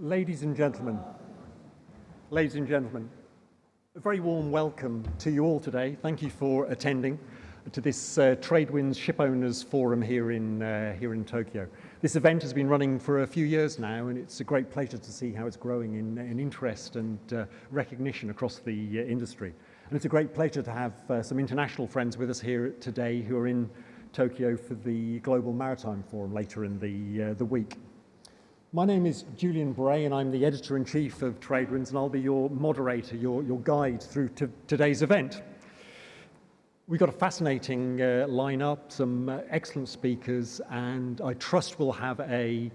Ladies and gentlemen, a very warm welcome to you all today. Thank you for attending to this TradeWinds Shipowners Forum here in Tokyo. This event has been running for a few years now, and it's a great pleasure to see how it's growing in interest and recognition across the industry. And it's a great pleasure to have some international friends with us here today who are in Tokyo for the Global Maritime Forum later in the week. My name is Julian Bray, and I'm the Editor-in-Chief of TradeWinds, and I'll be your moderator, your guide through to today's event. We've got a fascinating lineup, some excellent speakers, and I trust we'll have a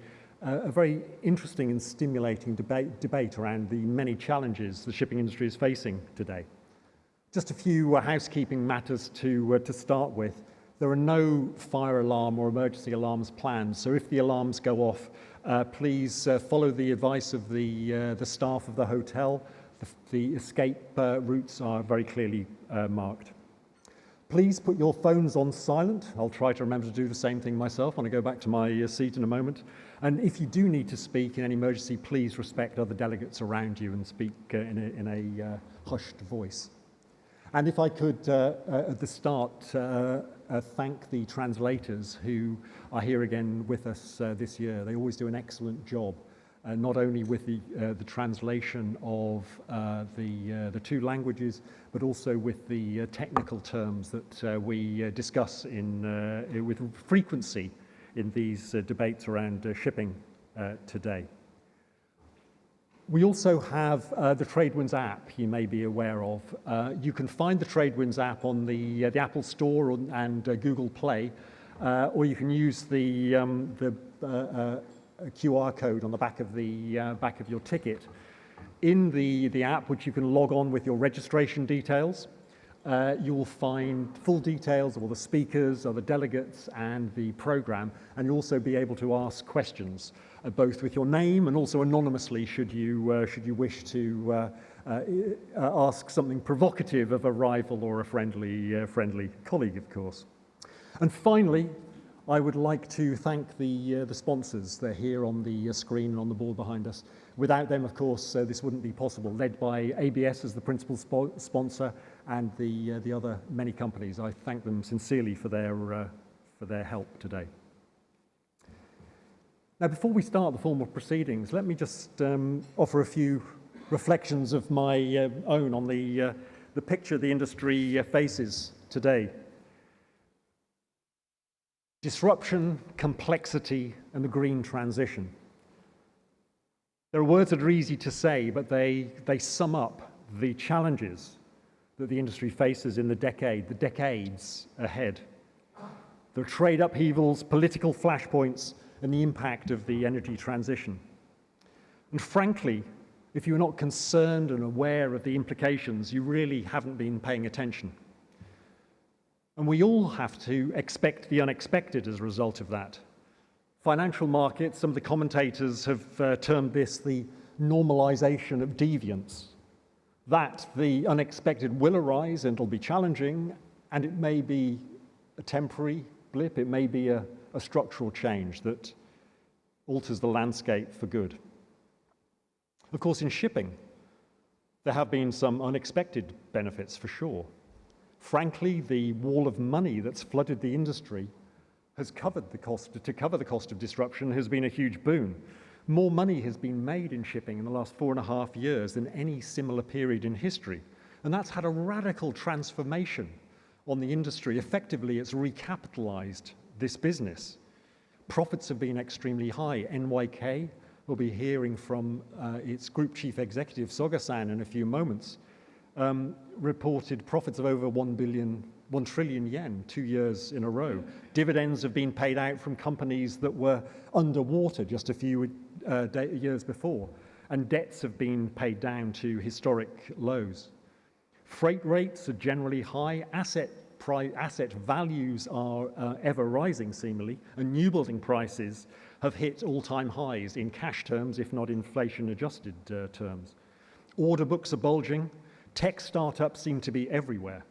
very interesting and stimulating debate around the many challenges the shipping industry is facing today. Just a few housekeeping matters to start with. There are no fire alarm or emergency alarms planned, so if the alarms go off, please follow the advice of the staff of the hotel. The escape routes are very clearly marked. Please put your phones on silent. I'll try to remember to do the same thing myself when I go back to my seat in a moment. And if you do need to speak in any emergency, please respect other delegates around you and speak in a hushed voice. And if I could, at the start, thank the translators who are here again with us this year. They always do an excellent job, not only with the translation of the two languages, but also with the technical terms that we discuss with frequency in these debates around shipping today. We also have the TradeWinds app you may be aware of. You can find the TradeWinds app on the Apple Store and Google Play, or you can use the QR code on the back of your ticket. In the app, which you can log on with your registration details, you will find full details of all the speakers, other delegates, and the program, and you'll also be able to ask questions, both with your name and also anonymously, should you wish to ask something provocative of a rival or a friendly colleague, of course. And finally, I would like to thank the sponsors. They're here on the screen and on the board behind us. Without them, of course, this wouldn't be possible, led by ABS as the principal sponsor and the other many companies. I thank them sincerely for their help today. Now, before we start the formal proceedings, let me just offer a few reflections of my own on the picture the industry faces today. Disruption, complexity, and the green transition. There are words that are easy to say, but they sum up the challenges that the industry faces in the decades ahead. There are trade upheavals, political flashpoints, and the impact of the energy transition. And frankly, if you're not concerned and aware of the implications, you really haven't been paying attention. And we all have to expect the unexpected as a result of that. Financial markets, some of the commentators have termed this the normalization of deviance. That the unexpected will arise and it'll be challenging, and it may be a temporary blip, it may be a structural change that alters the landscape for good. Of course, in shipping, there have been some unexpected benefits for sure. Frankly, the wall of money that's flooded the industry has covered the cost. To cover the cost of disruption has been a huge boon. More money has been made in shipping in the last 4.5 years than any similar period in history. And that's had a radical transformation on the industry. Effectively, it's recapitalized this business. Profits have been extremely high. NYK will be hearing from its group chief executive, Soga-san, in a few moments. Reported profits of over 1 trillion yen, 2 years in a row. Dividends have been paid out from companies that were underwater just a few years before, and debts have been paid down to historic lows. Freight rates are generally high, asset values are ever rising seemingly, and new building prices have hit all-time highs in cash terms, if not inflation-adjusted terms. Order books are bulging. Tech startups seem to be everywhere.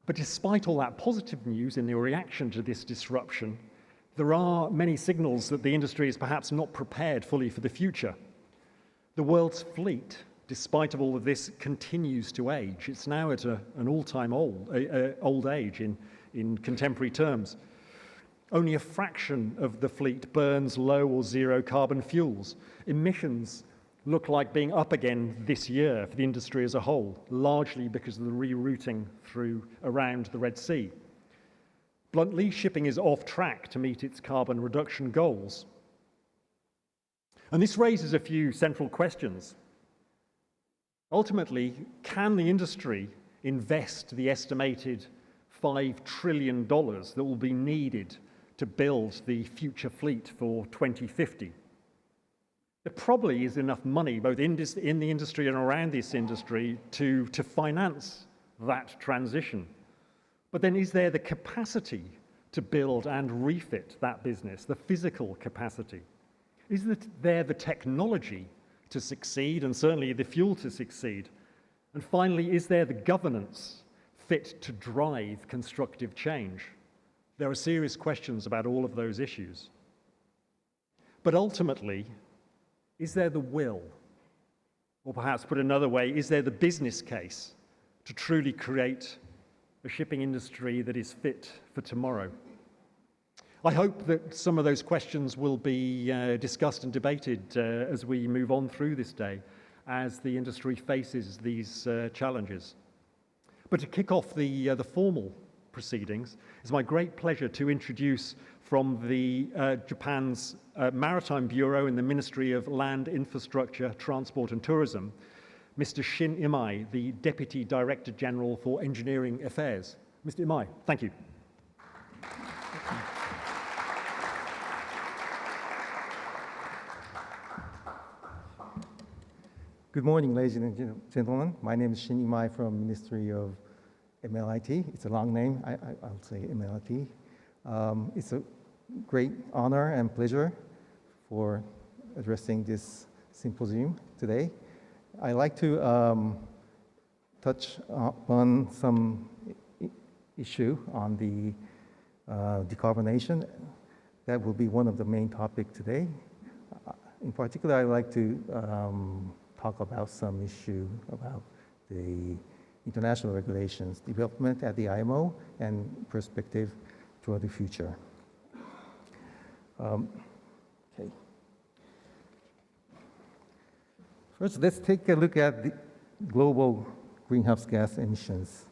But despite all that positive news in the reaction to this disruption, there are many signals that the industry is perhaps not prepared fully for the future. The world's fleet, despite of all of this, continues to age. It's now at an all-time old age in contemporary terms. Only a fraction of the fleet burns low or zero carbon fuels. Emissions look like being up again this year for the industry as a whole, largely because of the rerouting around the Red Sea. Bluntly, shipping is off track to meet its carbon reduction goals. And this raises a few central questions. Ultimately, can the industry invest the estimated $5 trillion that will be needed to build the future fleet for 2050? There probably is enough money, both in the industry and around this industry, to finance that transition. But then is there the capacity to build and refit that business, the physical capacity? Is there the technology to succeed, and certainly the fuel to succeed? And finally, is there the governance fit to drive constructive change? There are serious questions about all of those issues. But ultimately, is there the will? Or perhaps put another way, is there the business case to truly create a shipping industry that is fit for tomorrow? I hope that some of those questions will be discussed and debated as we move on through this day, as the industry faces these challenges. But to kick off the formal proceedings, it's my great pleasure to introduce from the Japan's Maritime Bureau in the Ministry of Land, Infrastructure, Transport and Tourism, Mr. Shin Imai, the Deputy Director General for Engineering Affairs. Mr. Imai, thank you. Good morning, ladies and gentlemen. My name is Shin Imai from Ministry of MLIT. It's a long name. I'll say MLIT. It's a great honor and pleasure for addressing this symposium today. I'd like to touch on some issue on the decarbonation. That will be one of the main topics today. In particular, I'd like to talk about some issue about the international regulations development at the IMO and perspective toward the future. Okay. First, let's take a look at the global greenhouse gas emissions.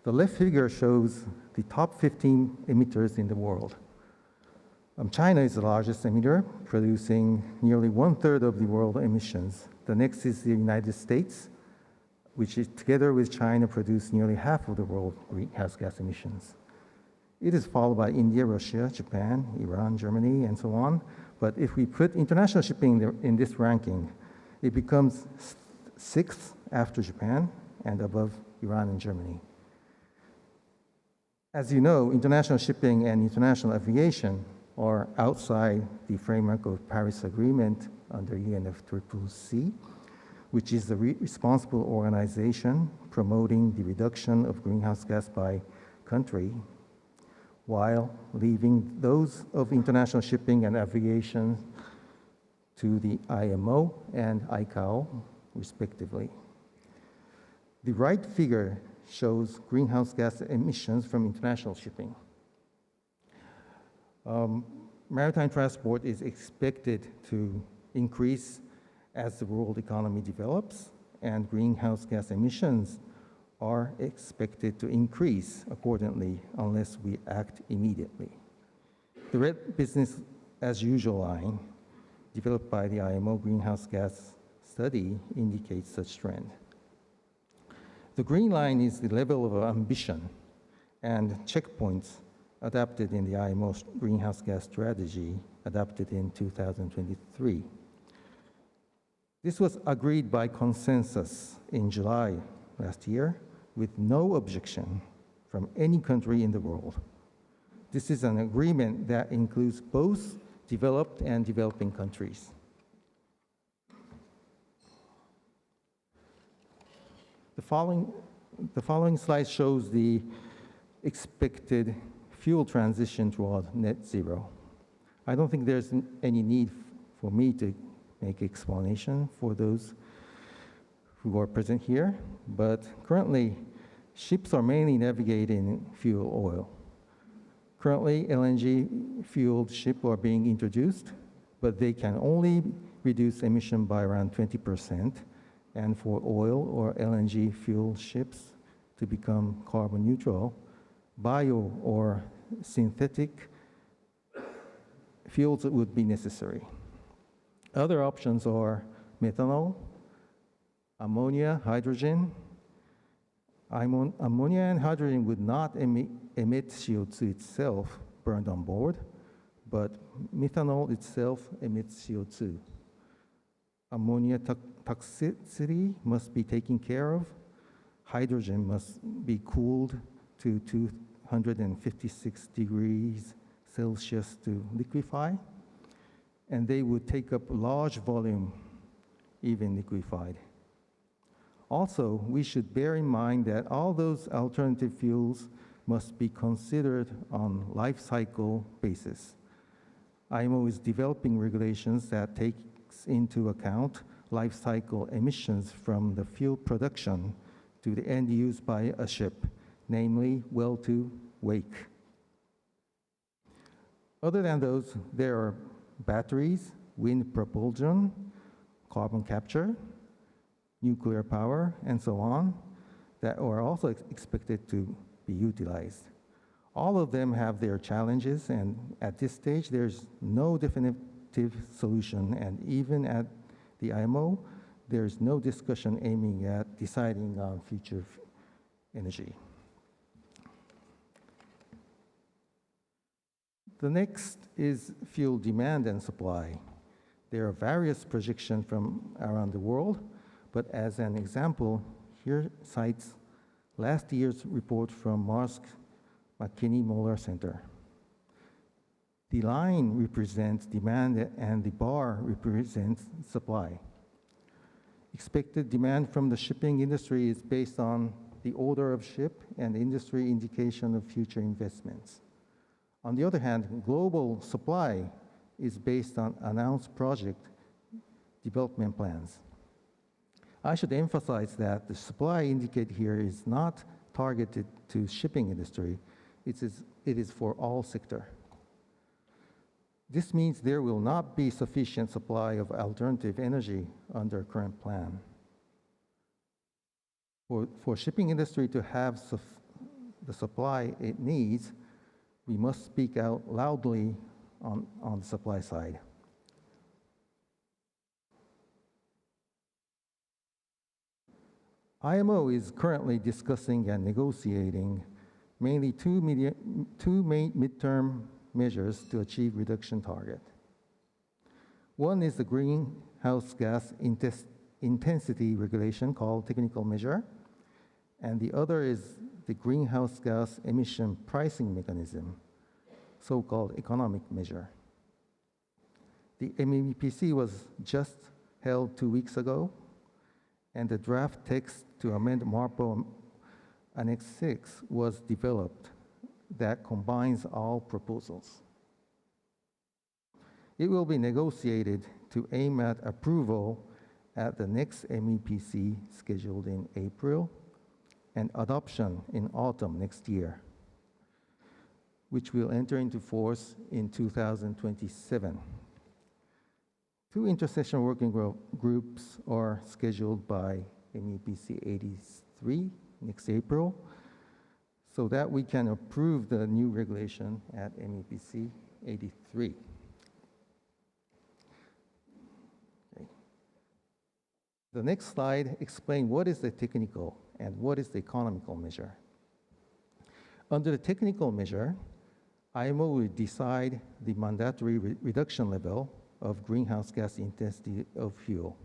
The left figure shows the top 15 emitters in the world. China is the largest emitter, producing nearly 1/3 of the world emissions. The next is the United States, which is, together with China, produce nearly half of the world greenhouse gas emissions. It is followed by India, Russia, Japan, Iran, Germany, and so on. But if we put international shipping in this ranking, it becomes 6th after Japan and above Iran and Germany. As you know, international shipping and international aviation are outside the framework of Paris Agreement under UNFCCC, which is the responsible organization promoting the reduction of greenhouse gas by country, while leaving those of international shipping and aviation to the IMO and ICAO, respectively. The right figure shows greenhouse gas emissions from international shipping. Maritime transport is expected to increase as the world economy develops, and greenhouse gas emissions are expected to increase accordingly unless we act immediately. The red business as usual line, developed by the IMO greenhouse gas study, indicates such trend. The green line is the level of ambition and checkpoints adapted in the IMO greenhouse gas strategy adopted in 2023. This was agreed by consensus in July last year with no objection from any country in the world. This is an agreement that includes both developed and developing countries. The following slide shows the expected fuel transition toward net zero. I don't think there's any need for me to make explanation for those who are present here, but currently, ships are mainly navigating fuel oil. Currently, LNG-fueled ships are being introduced, but they can only reduce emission by around 20%, and for oil or LNG-fueled ships to become carbon neutral, bio or synthetic fuels would be necessary. Other options are methanol, ammonia, hydrogen. Ammonia and hydrogen would not emit CO2 itself burned on board, but methanol itself emits CO2. Ammonia toxicity must be taken care of. Hydrogen must be cooled to 256 degrees Celsius to liquefy, and they would take up large volume, even liquefied. Also, we should bear in mind that all those alternative fuels must be considered on life cycle basis. IMO is developing regulations that takes into account life cycle emissions from the fuel production to the end use by a ship, namely well to wake. Other than those, there are batteries, wind propulsion, carbon capture, nuclear power, and so on, that are also expected to be utilized. All of them have their challenges, and at this stage, there's no definitive solution, and even at the IMO, there's no discussion aiming at deciding on future energy. The next is fuel demand and supply. There are various projections from around the world, but as an example, here cites last year's report from Maersk McKinney Moller Center. The line represents demand and the bar represents supply. Expected demand from the shipping industry is based on the order of ship and industry indication of future investments. On the other hand, global supply is based on announced project development plans. I should emphasize that the supply indicated here is not targeted to shipping industry. It is for all sector. This means there will not be sufficient supply of alternative energy under current plan. For shipping industry to have the supply it needs, we must speak out loudly on the supply side. IMO is currently discussing and negotiating mainly two main midterm measures to achieve reduction target. One is the greenhouse gas intensity regulation called technical measure, and the other is the greenhouse gas emission pricing mechanism, so-called economic measure. The MEPC was just held 2 weeks ago, and the draft text to amend MARPO Annex 6 was developed that combines all proposals. It will be negotiated to aim at approval at the next MEPC scheduled in April and adoption in autumn next year, which will enter into force in 2027. Two intersession working groups are scheduled by MEPC 83 next April, so that we can approve the new regulation at MEPC 83. Okay. The next slide explains what is the technical and what is the economical measure. Under the technical measure, IMO will decide the mandatory reduction level of greenhouse gas intensity of fuel.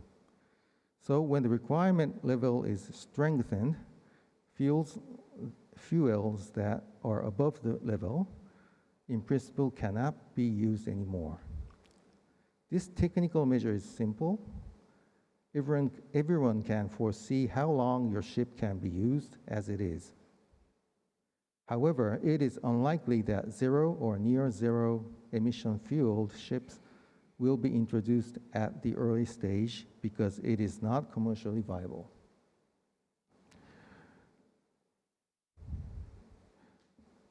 So when the requirement level is strengthened, fuels that are above the level, in principle, cannot be used anymore. This technical measure is simple. Everyone can foresee how long your ship can be used as it is. However, it is unlikely that zero or near zero emission fueled ships will be introduced at the early stage because it is not commercially viable.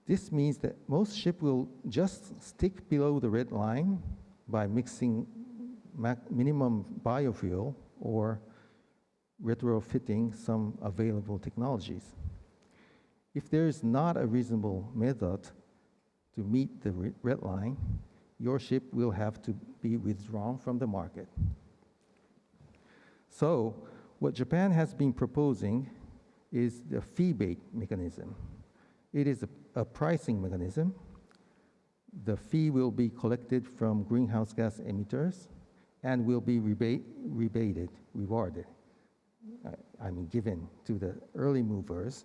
This means that most ships will just stick below the red line by mixing minimum biofuel or retrofitting some available technologies. If there is not a reasonable method to meet the red line, your ship will have to be withdrawn from the market. So, what Japan has been proposing is the fee-based mechanism. It is a pricing mechanism. The fee will be collected from greenhouse gas emitters and will be rewarded, given to the early movers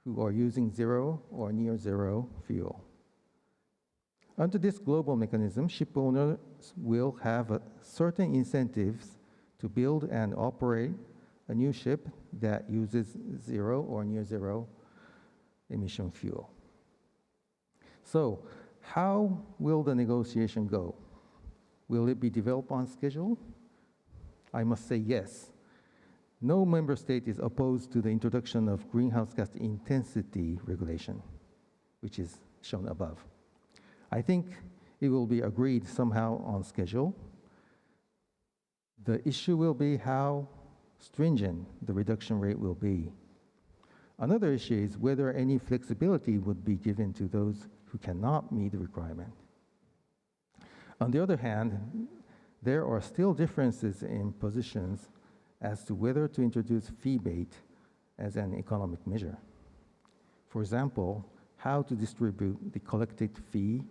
who are using zero or near zero fuel. Under this global mechanism, ship owners will have certain incentives to build and operate a new ship that uses zero or near zero emission fuel. So, how will the negotiation go? Will it be developed on schedule? I must say yes. No member state is opposed to the introduction of greenhouse gas intensity regulation, which is shown above. I think it will be agreed somehow on schedule. The issue will be how stringent the reduction rate will be. Another issue is whether any flexibility would be given to those who cannot meet the requirement. On the other hand, there are still differences in positions as to whether to introduce fee-based as an economic measure. For example, how to distribute the collected fee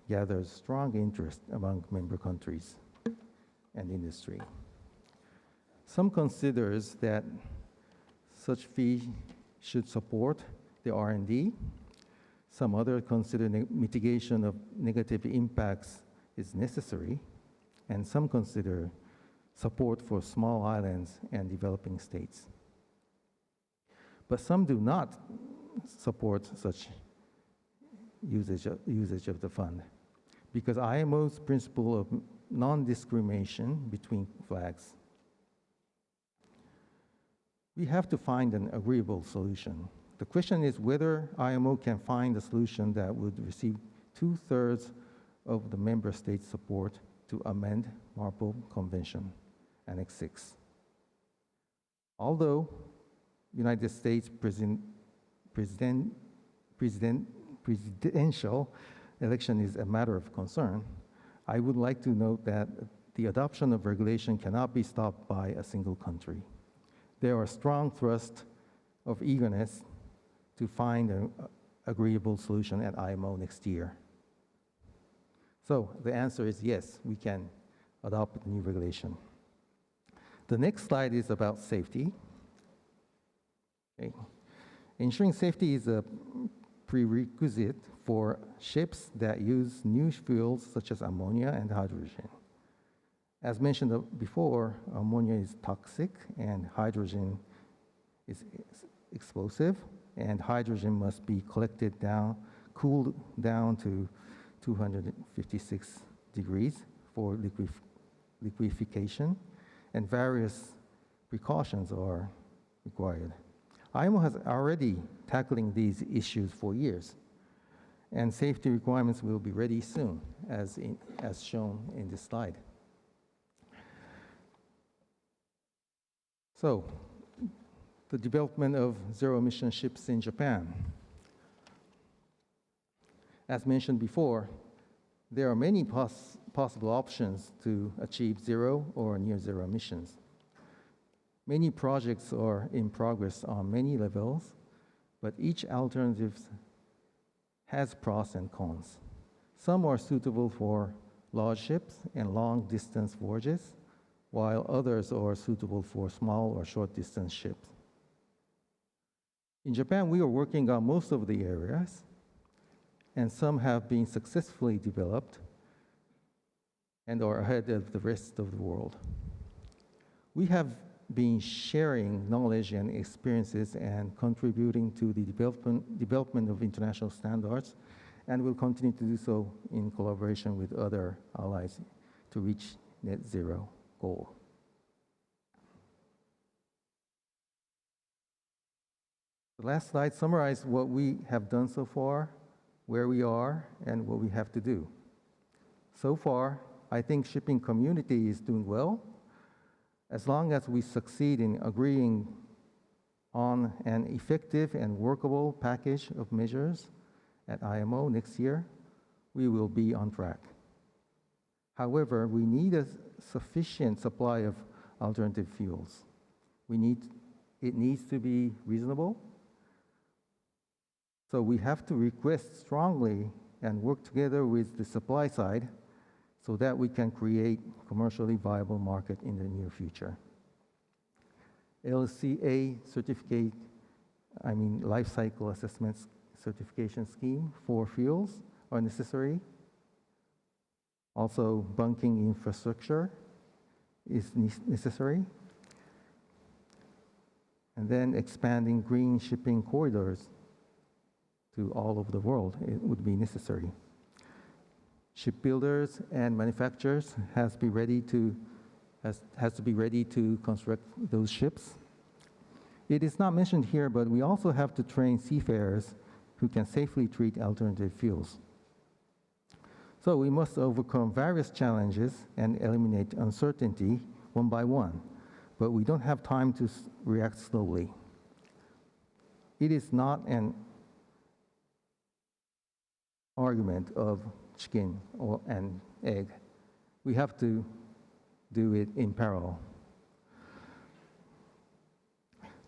gathers strong interest among member countries and industry. Some considers that such fee should support the R&D. Some others consider mitigation of negative impacts is necessary, and some consider support for small islands and developing states. But some do not support such usage of the fund, because IMO's principle of non-discrimination between flags. We have to find an agreeable solution. The question is whether IMO can find a solution that would receive 2/3 of the member states' support to amend MARPOL Convention, Annex 6. Although United States presidential election is a matter of concern, I would like to note that the adoption of regulation cannot be stopped by a single country. There are strong thrusts of eagerness to find an agreeable solution at IMO next year. So the answer is yes, we can adopt the new regulation. The next slide is about safety. Okay. Ensuring safety is a prerequisite for ships that use new fuels such as ammonia and hydrogen. As mentioned before, ammonia is toxic and hydrogen is explosive, and hydrogen must be cooled down to 256 degrees for liquefaction, and various precautions are required. IMO has already tackling these issues for years, and safety requirements will be ready soon, as shown in this slide. So, the development of zero-emission ships in Japan. As mentioned before, there are many possible options to achieve zero or near zero emissions. Many projects are in progress on many levels, but each alternative has pros and cons. Some are suitable for large ships and long-distance voyages, while others are suitable for small or short-distance ships. In Japan, we are working on most of the areas, and some have been successfully developed and are ahead of the rest of the world. We have been sharing knowledge and experiences and contributing to the development of international standards, and will continue to do so in collaboration with other allies to reach net zero goal. The last slide summarizes what we have done so far, where we are, and what we have to do. So far, I think shipping community is doing well. As long as we succeed in agreeing on an effective and workable package of measures at IMO next year, we will be on track. However, we need a sufficient supply of alternative fuels. It needs to be reasonable. So we have to request strongly and work together with the supply side so that we can create commercially viable market in the near future. LCA certificate, life cycle assessments certification scheme for fuels are necessary. Also, bunking infrastructure is necessary. And then expanding green shipping corridors to all over the world, it would be necessary. Shipbuilders and manufacturers has to be ready to construct those ships. It is not mentioned here, but we also have to train seafarers who can safely treat alternative fuels. So we must overcome various challenges and eliminate uncertainty one by one, but we don't have time to react slowly. It is not an argument of chicken and egg. We have to do it in parallel.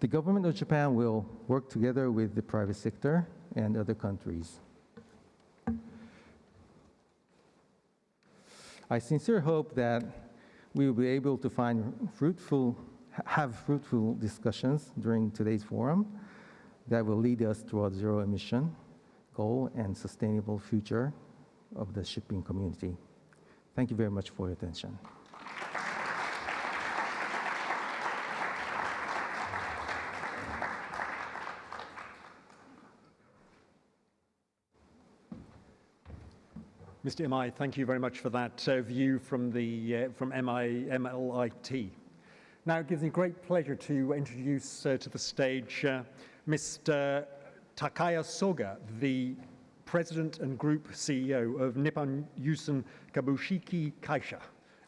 The government of Japan will work together with the private sector and other countries. I sincerely hope that we will be able to have fruitful discussions during today's forum that will lead us toward zero emission goal and sustainable future of the shipping community. Thank you very much for your attention. Mr. Imai, thank you very much for that view from MLIT. Now it gives me great pleasure to introduce to the stage Mr. Takaya Soga, the President and Group CEO of Nippon Yusen Kabushiki Kaisha,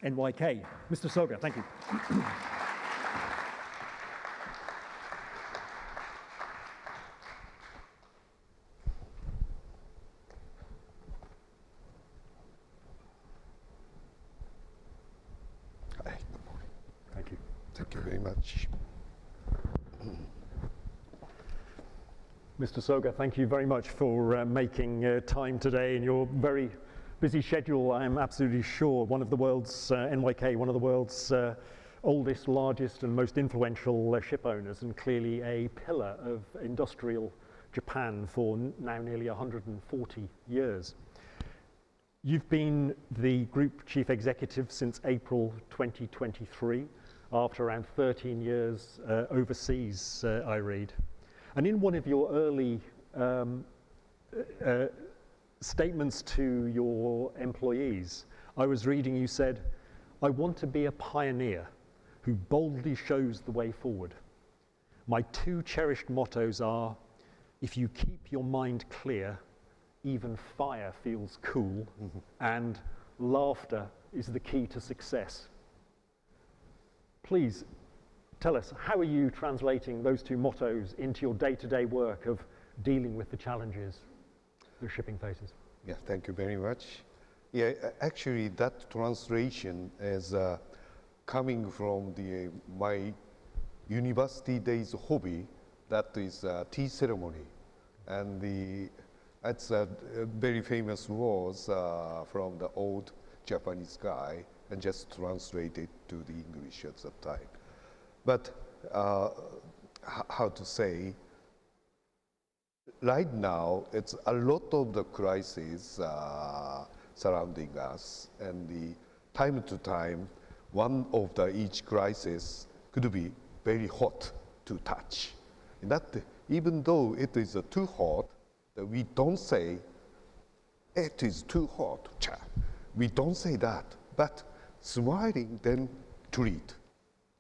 NYK. Mr. Soga, thank you. Hi, good morning. Thank you. Thank you very much. Mr. Soga, thank you very much for making time today in your very busy schedule. I am absolutely sure one of the world's, NYK, one of the world's oldest, largest and most influential ship owners, and clearly a pillar of industrial Japan for now nearly 140 years. You've been the Group Chief Executive since April 2023, after around 13 years overseas, I read. And in one of your early statements to your employees, I was reading you said, "I want to be a pioneer who boldly shows the way forward. My two cherished mottos are, if you keep your mind clear, even fire feels cool, and laughter is the key to success." Please tell us, how are you translating those two mottos into your day-to-day work of dealing with the challenges the shipping faces? Yeah, thank you very much. Yeah, actually that translation is coming from my university days hobby, that is tea ceremony. And it's a very famous words from the old Japanese guy, and just translated to the English at that time. But how to say, right now, it's a lot of the crises surrounding us, and the time to time, one of each crisis could be very hot to touch. And that even though it is too hot, that we don't say it is too hot. We don't say that, but smiling then treat.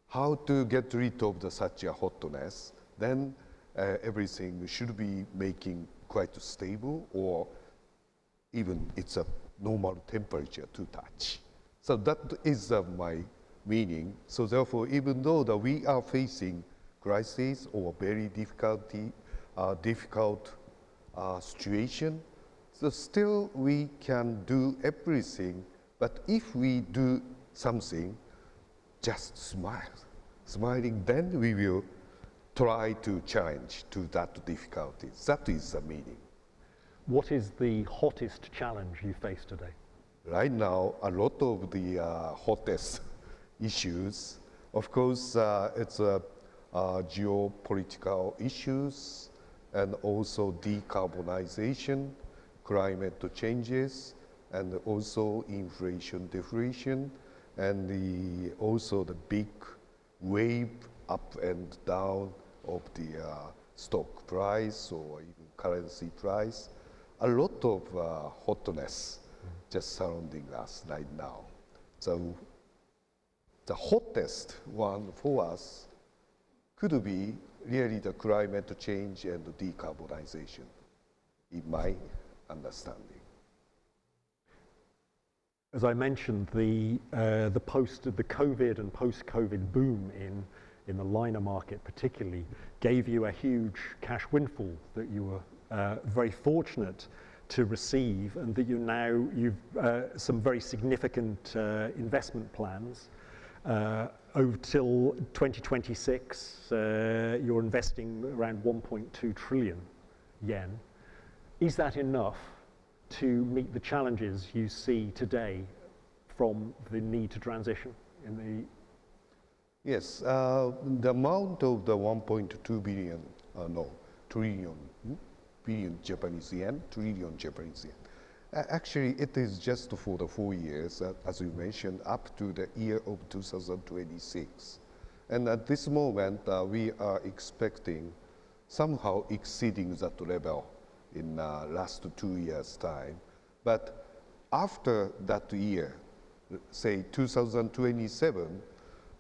How to get rid of such a hotness, then everything should be making quite stable, or even it's a normal temperature to touch. So that is my meaning. So therefore, even though that we are facing crisis or very difficult situation, so still we can do everything. But if we do something, just smile. Smiling, then we will try to challenge to that difficulty. That is the meaning. What is the hottest challenge you face today? Right now, a lot of the hottest issues, of course, it's geopolitical issues, and also decarbonization, climate changes, and also inflation, deflation, and also the big wave up and down of the stock price or even currency price. A lot of hotness just surrounding us right now. So the hottest one for us could be really the climate change and the decarbonization, in my understanding. As I mentioned, the COVID and post-COVID boom in the liner market particularly gave you a huge cash windfall that you were very fortunate to receive, and that you've some very significant investment plans. Over till 2026, you're investing around 1.2 trillion yen. Is that enough to meet the challenges you see today from the need to transition in the? Yes, the amount of the 1.2 billion, billion Japanese yen, trillion Japanese yen. Actually, it is just for the 4 years, as you mentioned, up to the year of 2026. And at this moment, we are expecting somehow exceeding that level in last 2 years' time. But after that year, say 2027,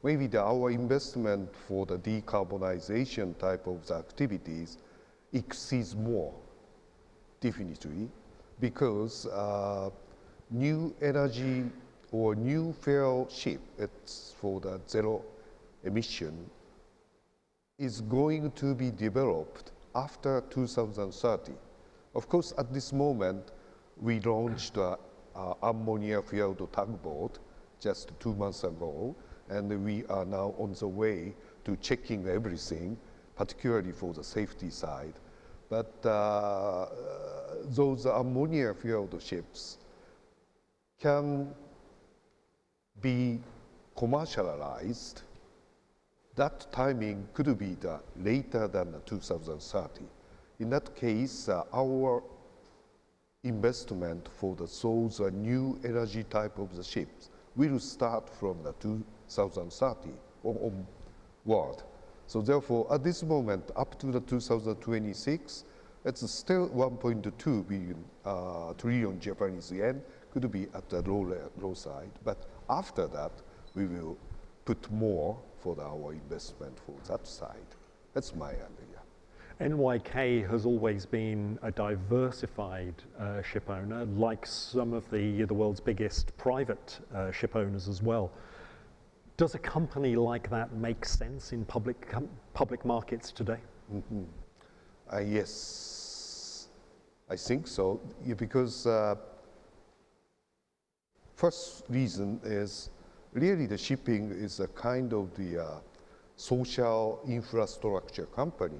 maybe our investment for the decarbonization type of the activities exceeds more, definitely, because new energy or new fuel ship, it's for the zero emission, is going to be developed after 2030. Of course, at this moment, we launched an ammonia-fueled tugboat just 2 months ago, and we are now on the way to checking everything, particularly for the safety side. But those ammonia-fueled ships can be commercialized. That timing could be later than 2030. In that case, our investment for those new energy type of the ships will start from the 2030 onward. So therefore, at this moment, up to the 2026, it's still 1.2 billion trillion Japanese yen, could be at the low side. But after that, we will put more for our investment for that side. That's my idea. NYK has always been a diversified ship owner, like some of the world's biggest private ship owners as well. Does a company like that make sense in public markets today? Mm-hmm. Yes, I think so, because first reason is really the shipping is a kind of the social infrastructure company.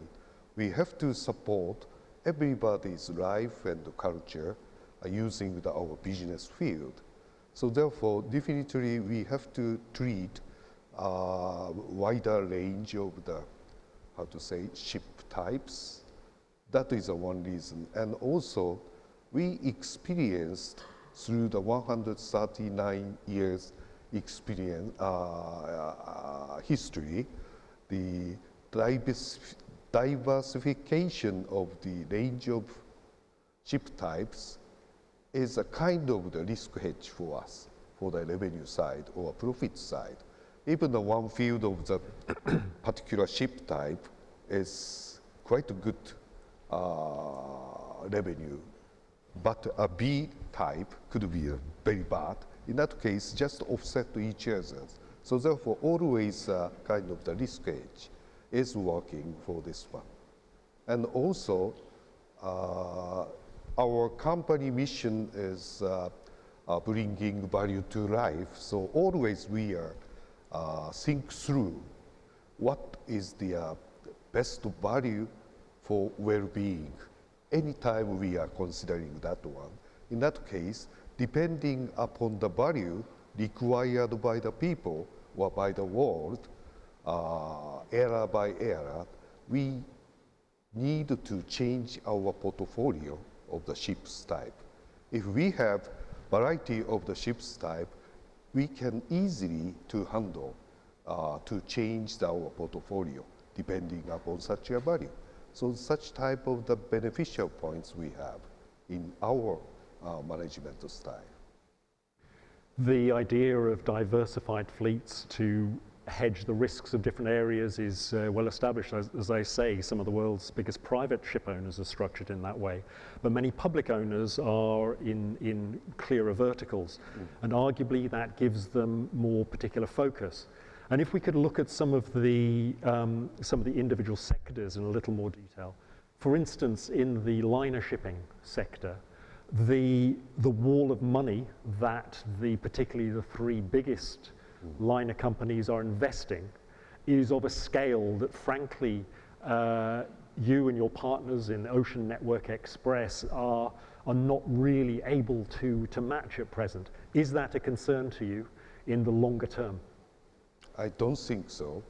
We have to support everybody's life and culture using our business field. So therefore, definitely we have to treat a wider range of the, ship types. That is one reason. And also, we experienced through the 139 years experience, history, the diversification of the range of ship types is a kind of the risk hedge for us, for the revenue side or profit side. Even the one field of the particular ship type is quite a good revenue, but a B type could be very bad. In that case, just offset each other. So therefore, always kind of the risk hedge is working for this one. And also, our company mission is bringing value to life. So always we are think through what is the best value for well-being. Anytime we are considering that one. In that case, depending upon the value required by the people or by the world, era by era, we need to change our portfolio of the ships type. If we have variety of the ships type, we can easily to handle to change our portfolio depending upon such a value. So such type of the beneficial points we have in our management style. The idea of diversified fleets to hedge the risks of different areas is well established. As I say, some of the world's biggest private ship owners are structured in that way, but many public owners are in clearer verticals, and arguably that gives them more particular focus. And if we could look at some of the individual sectors in a little more detail, for instance, in the liner shipping sector, the wall of money that particularly the three biggest liner companies are investing is of a scale that, frankly, you and your partners in Ocean Network Express are not really able to match at present. Is that a concern to you in the longer term? I don't think so,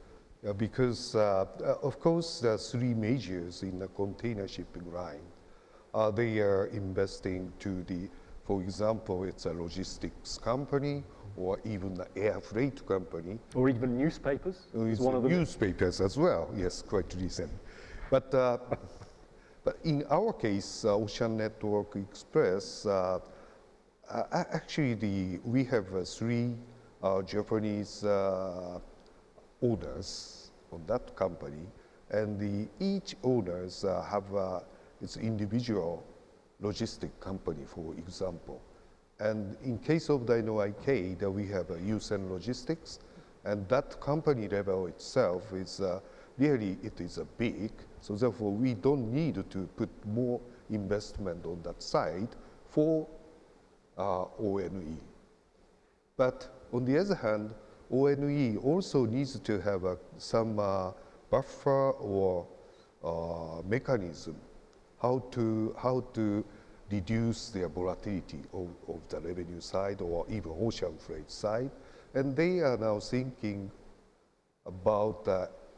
because of course the three majors in the container shipping line, they are investing to the, for example, it's a logistics company, or even the air freight company. Or even newspapers? One of the newspapers as well, yes, quite recent. But in our case, Ocean Network Express, actually we have three Japanese owners on that company, and each owners have its individual logistic company, for example. And in case of the NYK, that we have Yusen Logistics, and that company level itself is really, it is big, so therefore we don't need to put more investment on that side for ONE. But on the other hand, ONE also needs to have some buffer or mechanism how to reduce their volatility of the revenue side or even ocean freight side. And they are now thinking about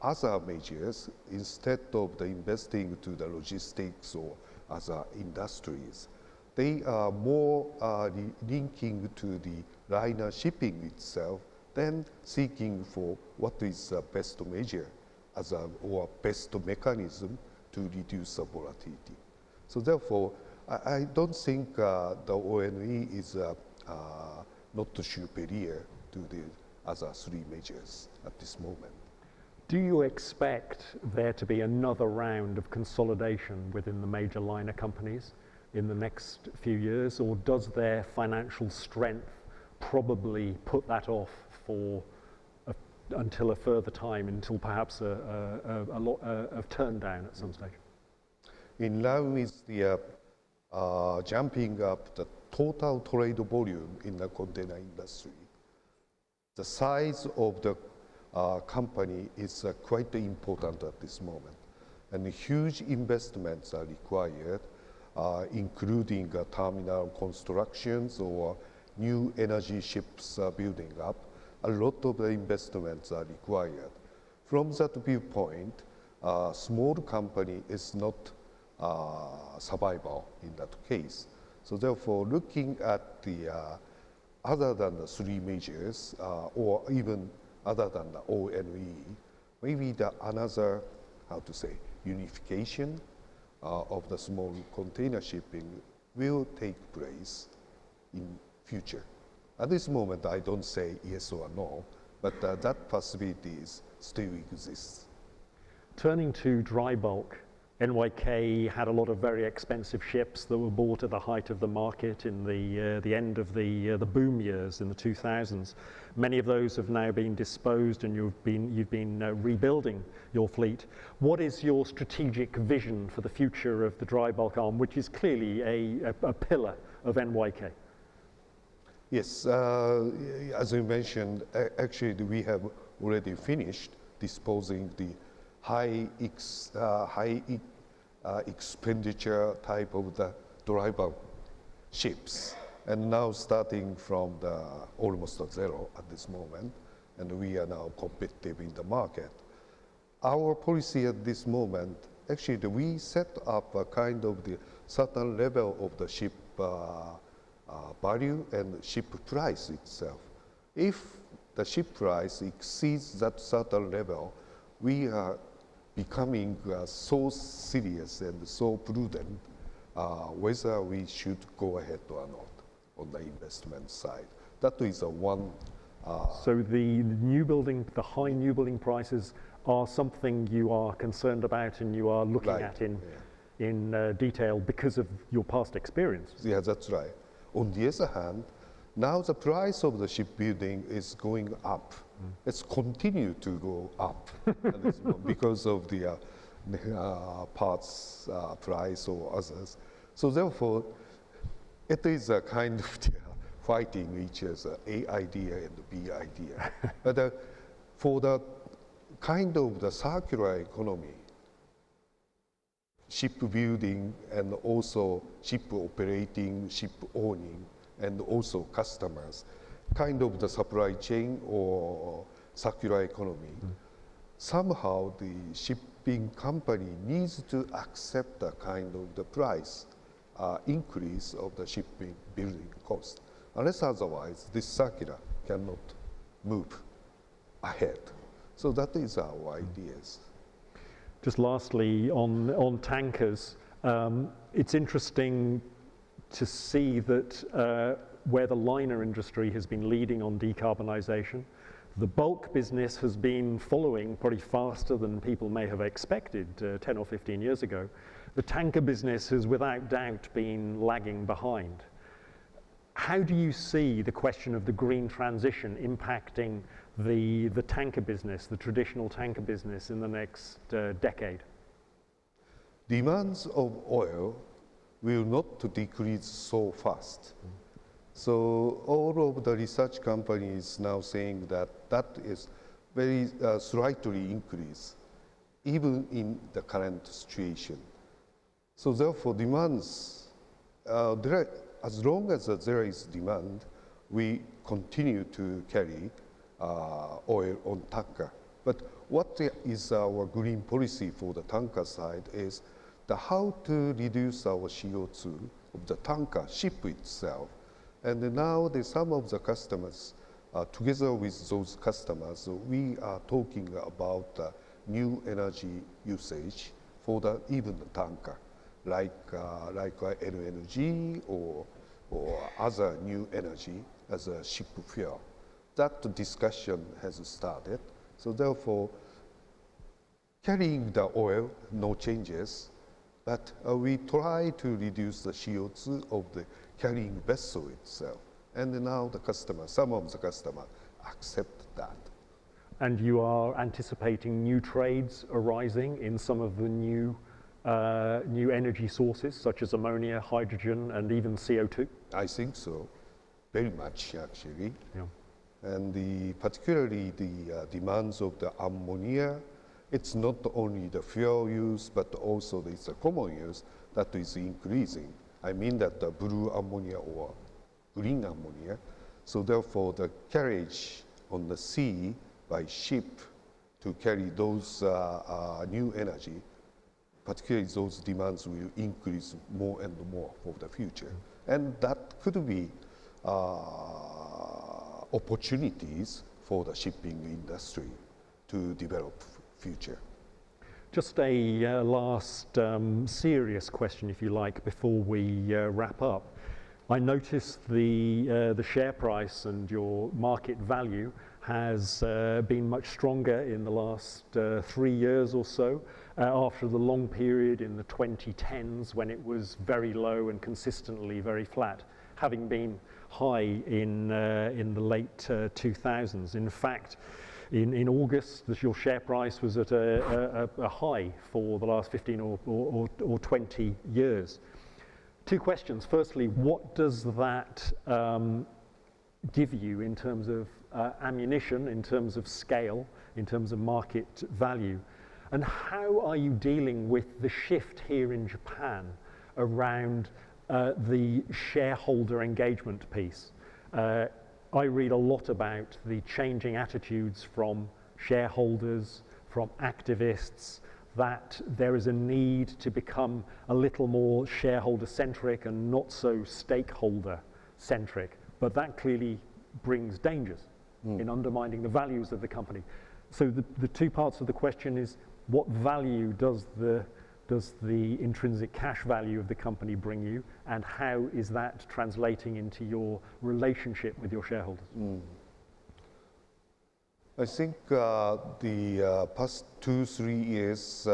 other measures instead of the investing to the logistics or other industries. They are more linking to the liner shipping itself than seeking for what is the best measure or best mechanism to reduce the volatility. So therefore, I don't think the ONE is not superior to the other three measures at this moment. Do you expect there to be another round of consolidation within the major liner companies in the next few years, or does their financial strength probably put that off for until a further time, until perhaps a turn down at some stage? In line with the jumping up the total trade volume in the container industry, the size of the company is quite important at this moment, and huge investments are required, including terminal constructions or new energy ships building up. A lot of the investments are required. From that viewpoint, small company is not survival in that case. So therefore, looking at the other than the three majors, or even other than the ONE, maybe another, how to say, unification of the small container shipping will take place in future. At this moment, I don't say yes or no, but that possibility still exists. Turning to dry bulk, NYK had a lot of very expensive ships that were bought at the height of the market in the end of the boom years in the 2000s. Many of those have now been disposed, and you've been rebuilding your fleet. What is your strategic vision for the future of the dry bulk arm, which is clearly a pillar of NYK? Yes, as you mentioned, actually we have already finished disposing the high expenditure type of the dry bulk ships, and now starting from the almost zero at this moment, and we are now competitive in the market. Our policy at this moment, actually we set up a kind of the certain level of the ship value and ship price itself. If the ship price exceeds that certain level, we are becoming so serious and so prudent whether we should go ahead or not on the investment side. That is one. So the high new building prices are something you are concerned about and you are looking at in detail because of your past experience. Yeah, that's right. On the other hand, now the price of the shipbuilding is going up. It's continued to go up at this moment because of the parts price or others. So therefore, it is a kind of fighting each other, A idea and B idea. But for the kind of the circular economy, shipbuilding and also ship operating, ship owning, and also customers, kind of the supply chain or circular economy, somehow the shipping company needs to accept the kind of the price increase of the shipping building cost. Unless otherwise, this circular cannot move ahead. So that is our ideas. Just lastly, on tankers, it's interesting to see that where the liner industry has been leading on decarbonization, the bulk business has been following probably faster than people may have expected 10 or 15 years ago. The tanker business has without doubt been lagging behind. How do you see the question of the green transition impacting the tanker business, the traditional tanker business in the next decade? Demands of oil will not decrease so fast. So all of the research companies now saying that that is very slightly increase, even in the current situation. So therefore demands, as long as there is demand, we continue to carry oil on tanker. But what is our green policy for the tanker side is how to reduce our CO2 of the tanker ship itself. And now some of the customers, together with those customers, we are talking about new energy usage for even the tanker, like LNG or other new energy as a ship fuel. That discussion has started. So therefore, carrying the oil, no changes, but we try to reduce the CO2 of the carrying vessel itself. And now the customer, some of the customers accept that. And you are anticipating new trades arising in some of the new energy sources, such as ammonia, hydrogen, and even CO2? I think so, very much actually. Yeah. And particularly the demands of the ammonia, it's not only the fuel use, but also it's a common use that is increasing. I mean that the blue ammonia or green ammonia. So therefore, the carriage on the sea by ship to carry those new energy, particularly those demands will increase more and more for the future. And that could be opportunities for the shipping industry to develop future. Just a last serious question, if you like, before we wrap up. I noticed the share price and your market value has been much stronger in the last 3 years or so, after the long period in the 2010s when it was very low and consistently very flat, having been high in the late 2000s. In fact, in August, your share price was at a high for the last 15 or 20 years. Two questions. Firstly, what does that give you in terms of ammunition, in terms of scale, in terms of market value? And how are you dealing with the shift here in Japan around the shareholder engagement piece? I read a lot about the changing attitudes from shareholders, from activists, that there is a need to become a little more shareholder-centric and not so stakeholder-centric. But that clearly brings dangers in undermining the values of the company. So the two parts of the question is, what value does the intrinsic cash value of the company bring you, and how is that translating into your relationship with your shareholders? I think the past 2-3 years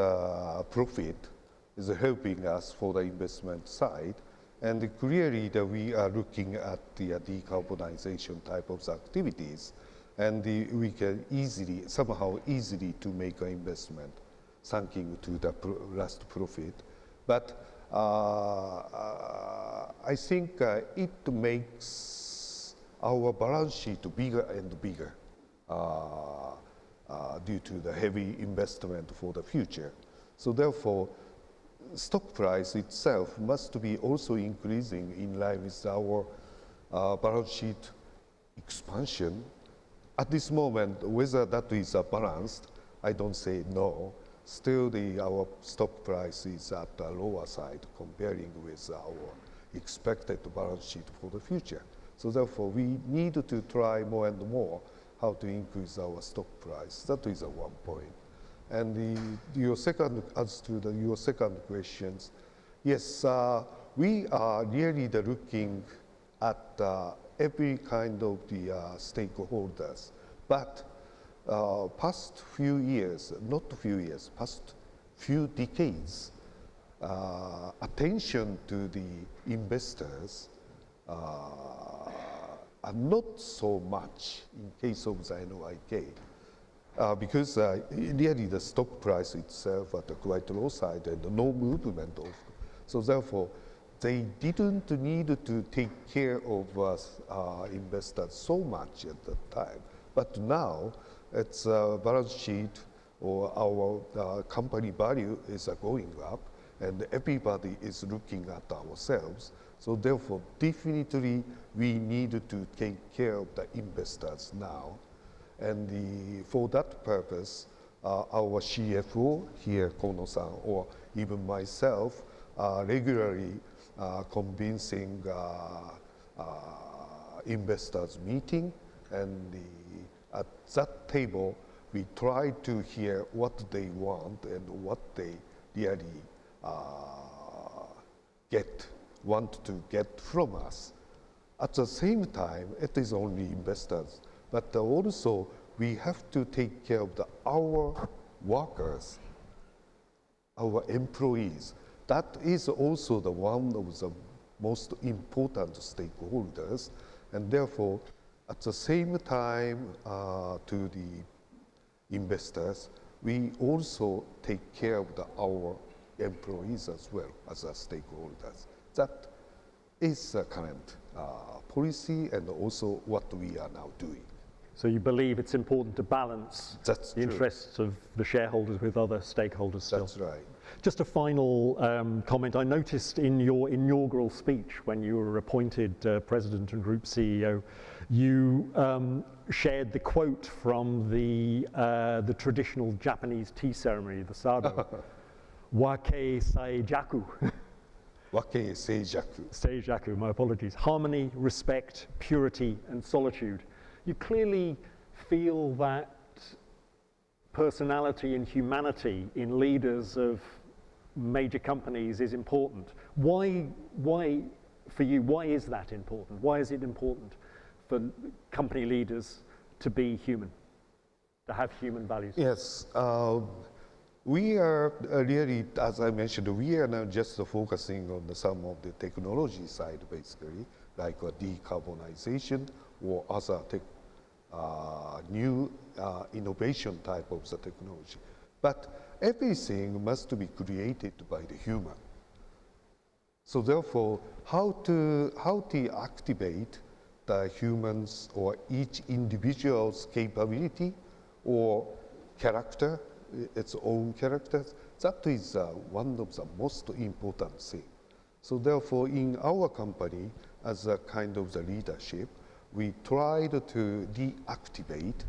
profit is helping us for the investment side, and clearly that we are looking at the decarbonization type of activities, and we can somehow easily to make an investment thanking to the last profit. But I think it makes our balance sheet bigger and bigger due to the heavy investment for the future. So therefore, stock price itself must be also increasing in line with our balance sheet expansion. At this moment, whether that is balanced, I don't say no. Still, our stock price is at the lower side comparing with our expected balance sheet for the future. So therefore, we need to try more and more how to increase our stock price. That is one point. And your second questions, yes, we are really looking at every kind of the stakeholders, but past few years, past few decades, attention to the investors are not so much in case of the NYK, because really the stock price itself at a quite low side and no movement of. So therefore, they didn't need to take care of investors so much at that time. But now, its balance sheet or our company value is going up, and everybody is looking at ourselves. So therefore, definitely we need to take care of the investors now. And for that purpose, our CFO here, Kono-san, or even myself, are regularly convincing investors meeting, and at that table, we try to hear what they want and what they really want to get from us. At the same time, it is only investors, but also we have to take care of our workers, our employees. That is also the one of the most important stakeholders, and therefore, at the same time to the investors, we also take care of our employees as well as stakeholders. That is the current policy and also what we are now doing. So you believe it's important to balance the interests of the shareholders with other stakeholders still? That's right. Just a final comment. I noticed in your inaugural speech when you were appointed President and Group CEO, you shared the quote from the traditional Japanese tea ceremony, the sado, Wake Seijaku. Wake Seijaku. Seijaku, my apologies. Harmony, respect, purity, and solitude. You clearly feel that personality and humanity in leaders of major companies is important. Why, for you, why is that important? Why is it important for company leaders to be human, to have human values? Yes, we are really, as I mentioned, we are now just focusing on some of the technology side, basically, like decarbonization or other new innovation type of the technology. But everything must be created by the human. So therefore, how to activate the humans or each individual's capability or character, its own characters, that is one of the most important things. So therefore, in our company, as a kind of the leadership, we tried to deactivate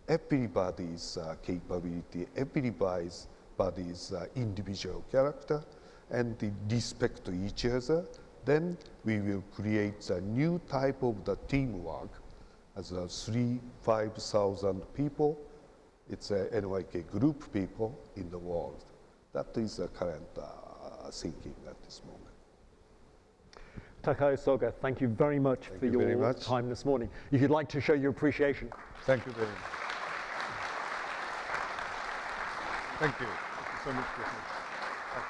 everybody's capability, everybody's individual character, and the respect to each other. Then we will create a new type of the teamwork as 3,000-5,000 people. It's a NYK group people in the world. That is the current thinking at this moment. Takao Soga, thank you very much for your time this morning. If you'd like to show your appreciation. Thank you very much. Thank you. Thank you so much. Thank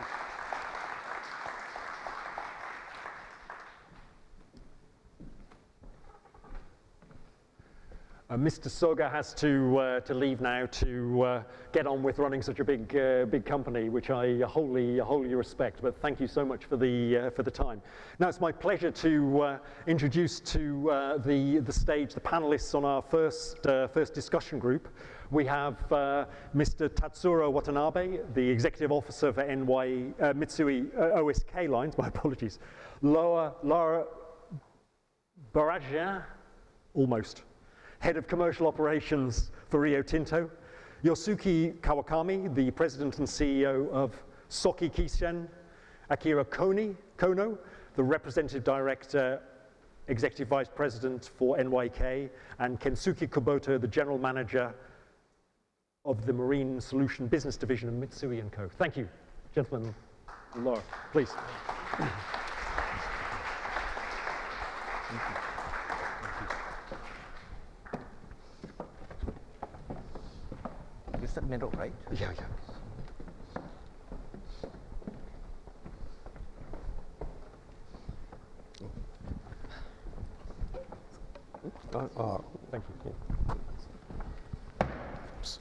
you. Mr. Soga has to leave now to get on with running such a big company, which I wholly respect. But thank you so much for the time. Now it's my pleasure to introduce to the stage the panelists on our first discussion group. We have Mr. Tatsuro Watanabe, the Executive Officer for Mitsui OSK Lines. My apologies. Laura Barajia, almost. Head of Commercial Operations for Rio Tinto, Yosuke Kawakami, the President and CEO of Soki Kisen, Akira Kono, the Representative Director, Executive Vice President for NYK, and Kensuke Kubota, the General Manager of the Marine Solution Business Division of Mitsui & Co. Thank you, gentlemen. Laura, please. Thank you. It's the middle, right? Yeah. Thank you.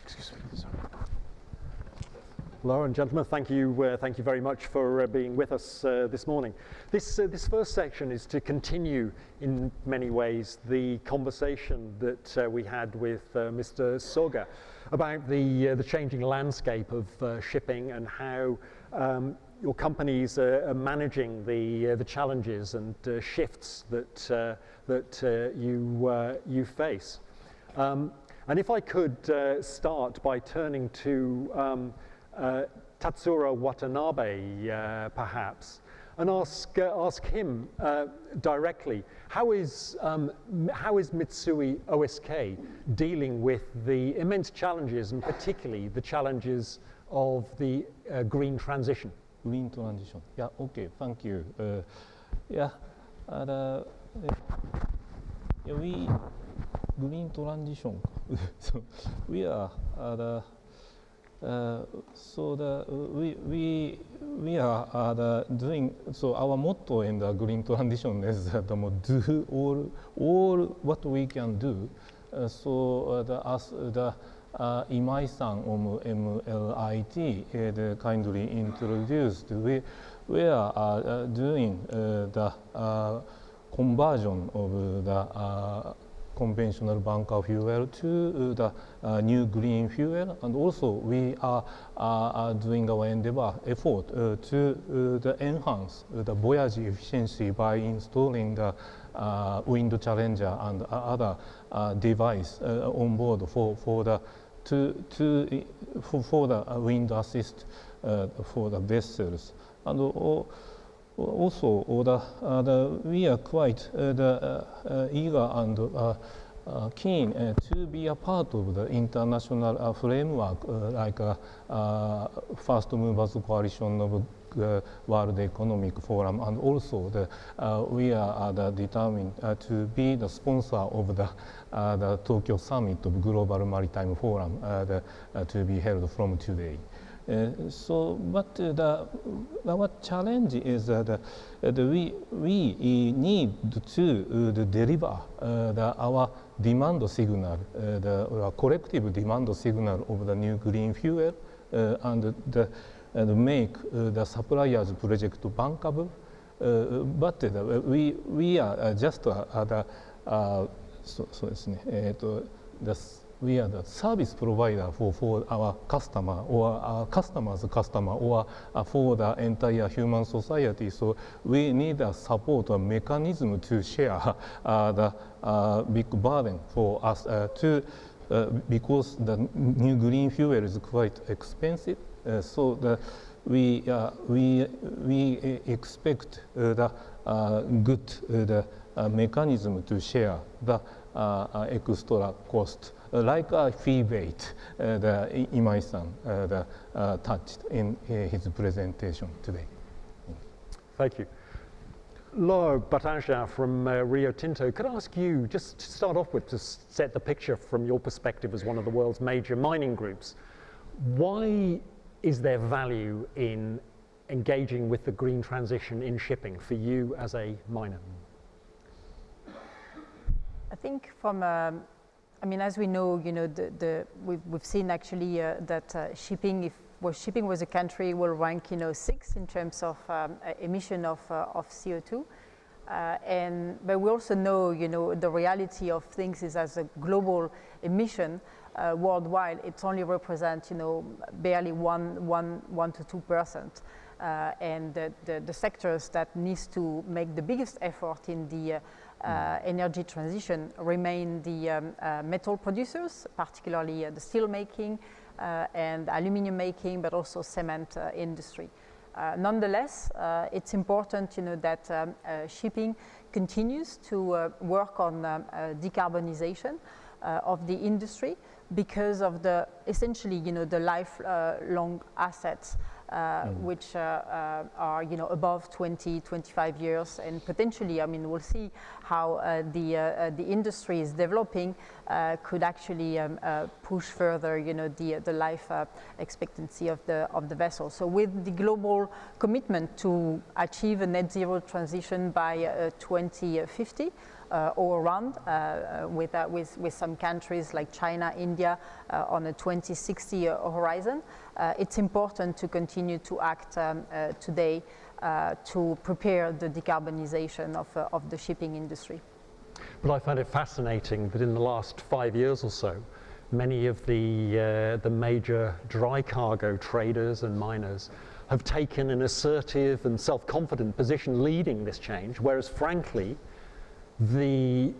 Excuse me. Sorry. Laura and gentlemen, thank you very much for being with us this morning. This first section is to continue in many ways the conversation that we had with Mr. Soga about the changing landscape of shipping and how your companies are managing the challenges and shifts that you face. And if I could start by turning to Tatsuro Watanabe, perhaps, and ask him directly, how is Mitsui OSK dealing with the immense challenges, and particularly the challenges of the green transition? Green transition. Yeah. Okay. Thank you. We green transition. So we are we are doing, so our motto in the green transition is do all what we can do. As the Imai-san of MLIT kindly introduced, we are doing the conversion of the conventional bunker fuel to the new green fuel, and also we are doing our effort to enhance the voyage efficiency by installing the wind challenger and other device on board for the wind assist for the vessels. And also we are quite eager and keen to be a part of the international framework like First Movers Coalition of World Economic Forum, and also we are determined to be the sponsor of the Tokyo Summit of Global Maritime Forum to be held from today. But our challenge is that we need to deliver our demand signal, the collective demand signal of the new green fuel, and make the suppliers project bankable. But we are just we are the service provider for our customer or our customer's customer or for the entire human society. So we need a support a mechanism to share the big burden for us because the new green fuel is quite expensive. So we expect the good mechanism to share the extra cost, like a fee rate, Imai-san touched in his presentation today. Thank you. Laure Batangin from Rio Tinto, could I ask you, just to start off with, to set the picture from your perspective as one of the world's major mining groups, why is there value in engaging with the green transition in shipping for you as a miner? I think from, I mean, as we know, we've seen actually that shipping was a country will rank, 6 in terms of emission of CO2. But we also know, the reality of things is as a global emission worldwide, it only represents, barely 1 to 2%. And the sectors that needs to make the biggest effort in the energy transition remain the metal producers, particularly the steel making and aluminum making, but also cement industry. Nonetheless, it's important, that shipping continues to work on decarbonization of the industry because of the essentially, the lifelong assets. Which are above 25 years, and potentially, I mean, we'll see how the industry is developing could actually push further, the life expectancy of the vessel. So with the global commitment to achieve a net zero transition by 2050. All around with some countries like China, India on a 2060 horizon. It's important to continue to act today to prepare the decarbonization of the shipping industry. But I find it fascinating that in the last 5 years or so, many of the major dry cargo traders and miners have taken an assertive and self-confident position leading this change, whereas frankly, the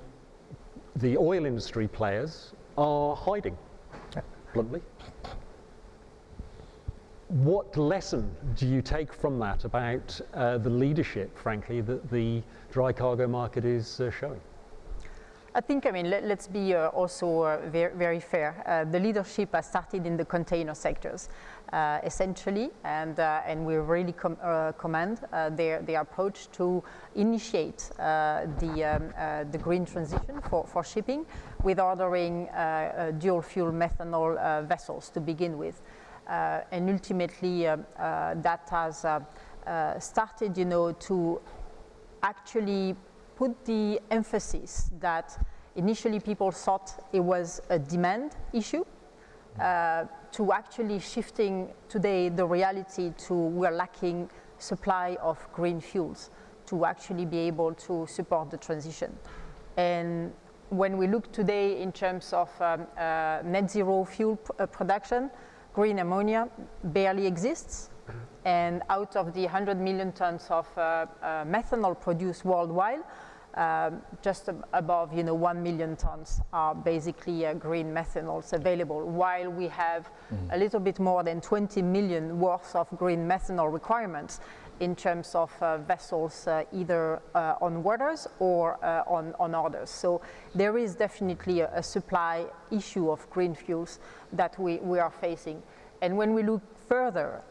oil industry players are hiding, bluntly. What lesson do you take from that about the leadership, frankly, that the dry cargo market is showing? I think, I mean, let's be also very, very fair. The leadership has started in the container sectors, essentially, and we really commend their approach to initiate the green transition for shipping with ordering dual fuel methanol vessels to begin with. And ultimately, that has started, to actually put the emphasis that initially people thought it was a demand issue to actually shifting today the reality to we're lacking supply of green fuels to actually be able to support the transition. And when we look today in terms of net zero fuel production, green ammonia barely exists. And out of the 100 million tons of methanol produced worldwide, just above 1 million tons are basically green methanols available, while we have a little bit more than 20 million worth of green methanol requirements. in terms of vessels either on waters or on others. So there is definitely a supply issue of green fuels that we are facing. And when we look further,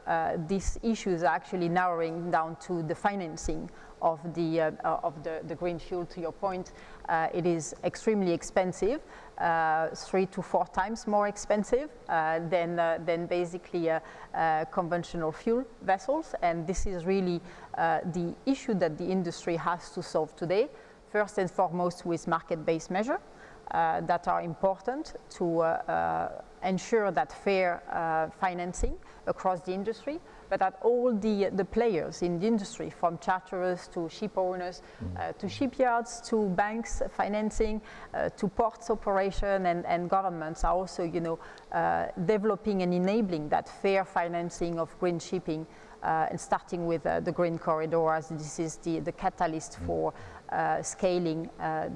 these issues are actually narrowing down to the financing of the green fuel. To your point, it is extremely expensive, 3 to 4 times more expensive than basically conventional fuel vessels. And this is really the issue that the industry has to solve today, first and foremost with market-based measures that are important to ensure that fair financing across the industry, but that all the players in the industry, from charterers to ship owners, to shipyards, to banks financing, to ports operation and governments are also, developing and enabling that fair financing of green shipping, and starting with the green corridor, as this is the catalyst for scaling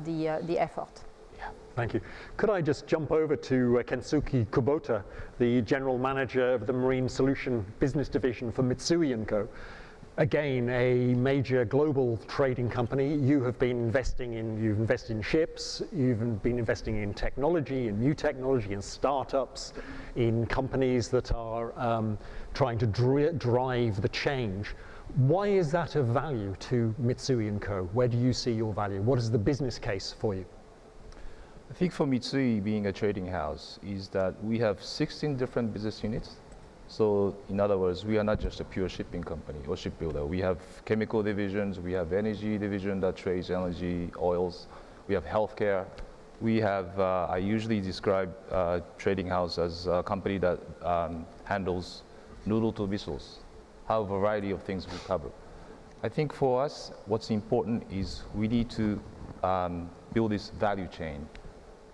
the effort. Thank you. Could I just jump over to Kensuke Kubota, the General Manager of the Marine Solution Business Division for Mitsui & Co. Again, a major global trading company. You've invested in ships, you've been investing in technology, in new technology, in startups, in companies that are trying to drive the change. Why is that of value to Mitsui & Co? Where do you see your value? What is the business case for you? I think for Mitsui, being a trading house, is that we have 16 different business units. So in other words, we are not just a pure shipping company or shipbuilder. We have chemical divisions, we have energy division that trades energy, oils, we have healthcare. We have, I usually describe trading house as a company that handles noodle to missiles, how a variety of things we cover. I think for us, what's important is we need to build this value chain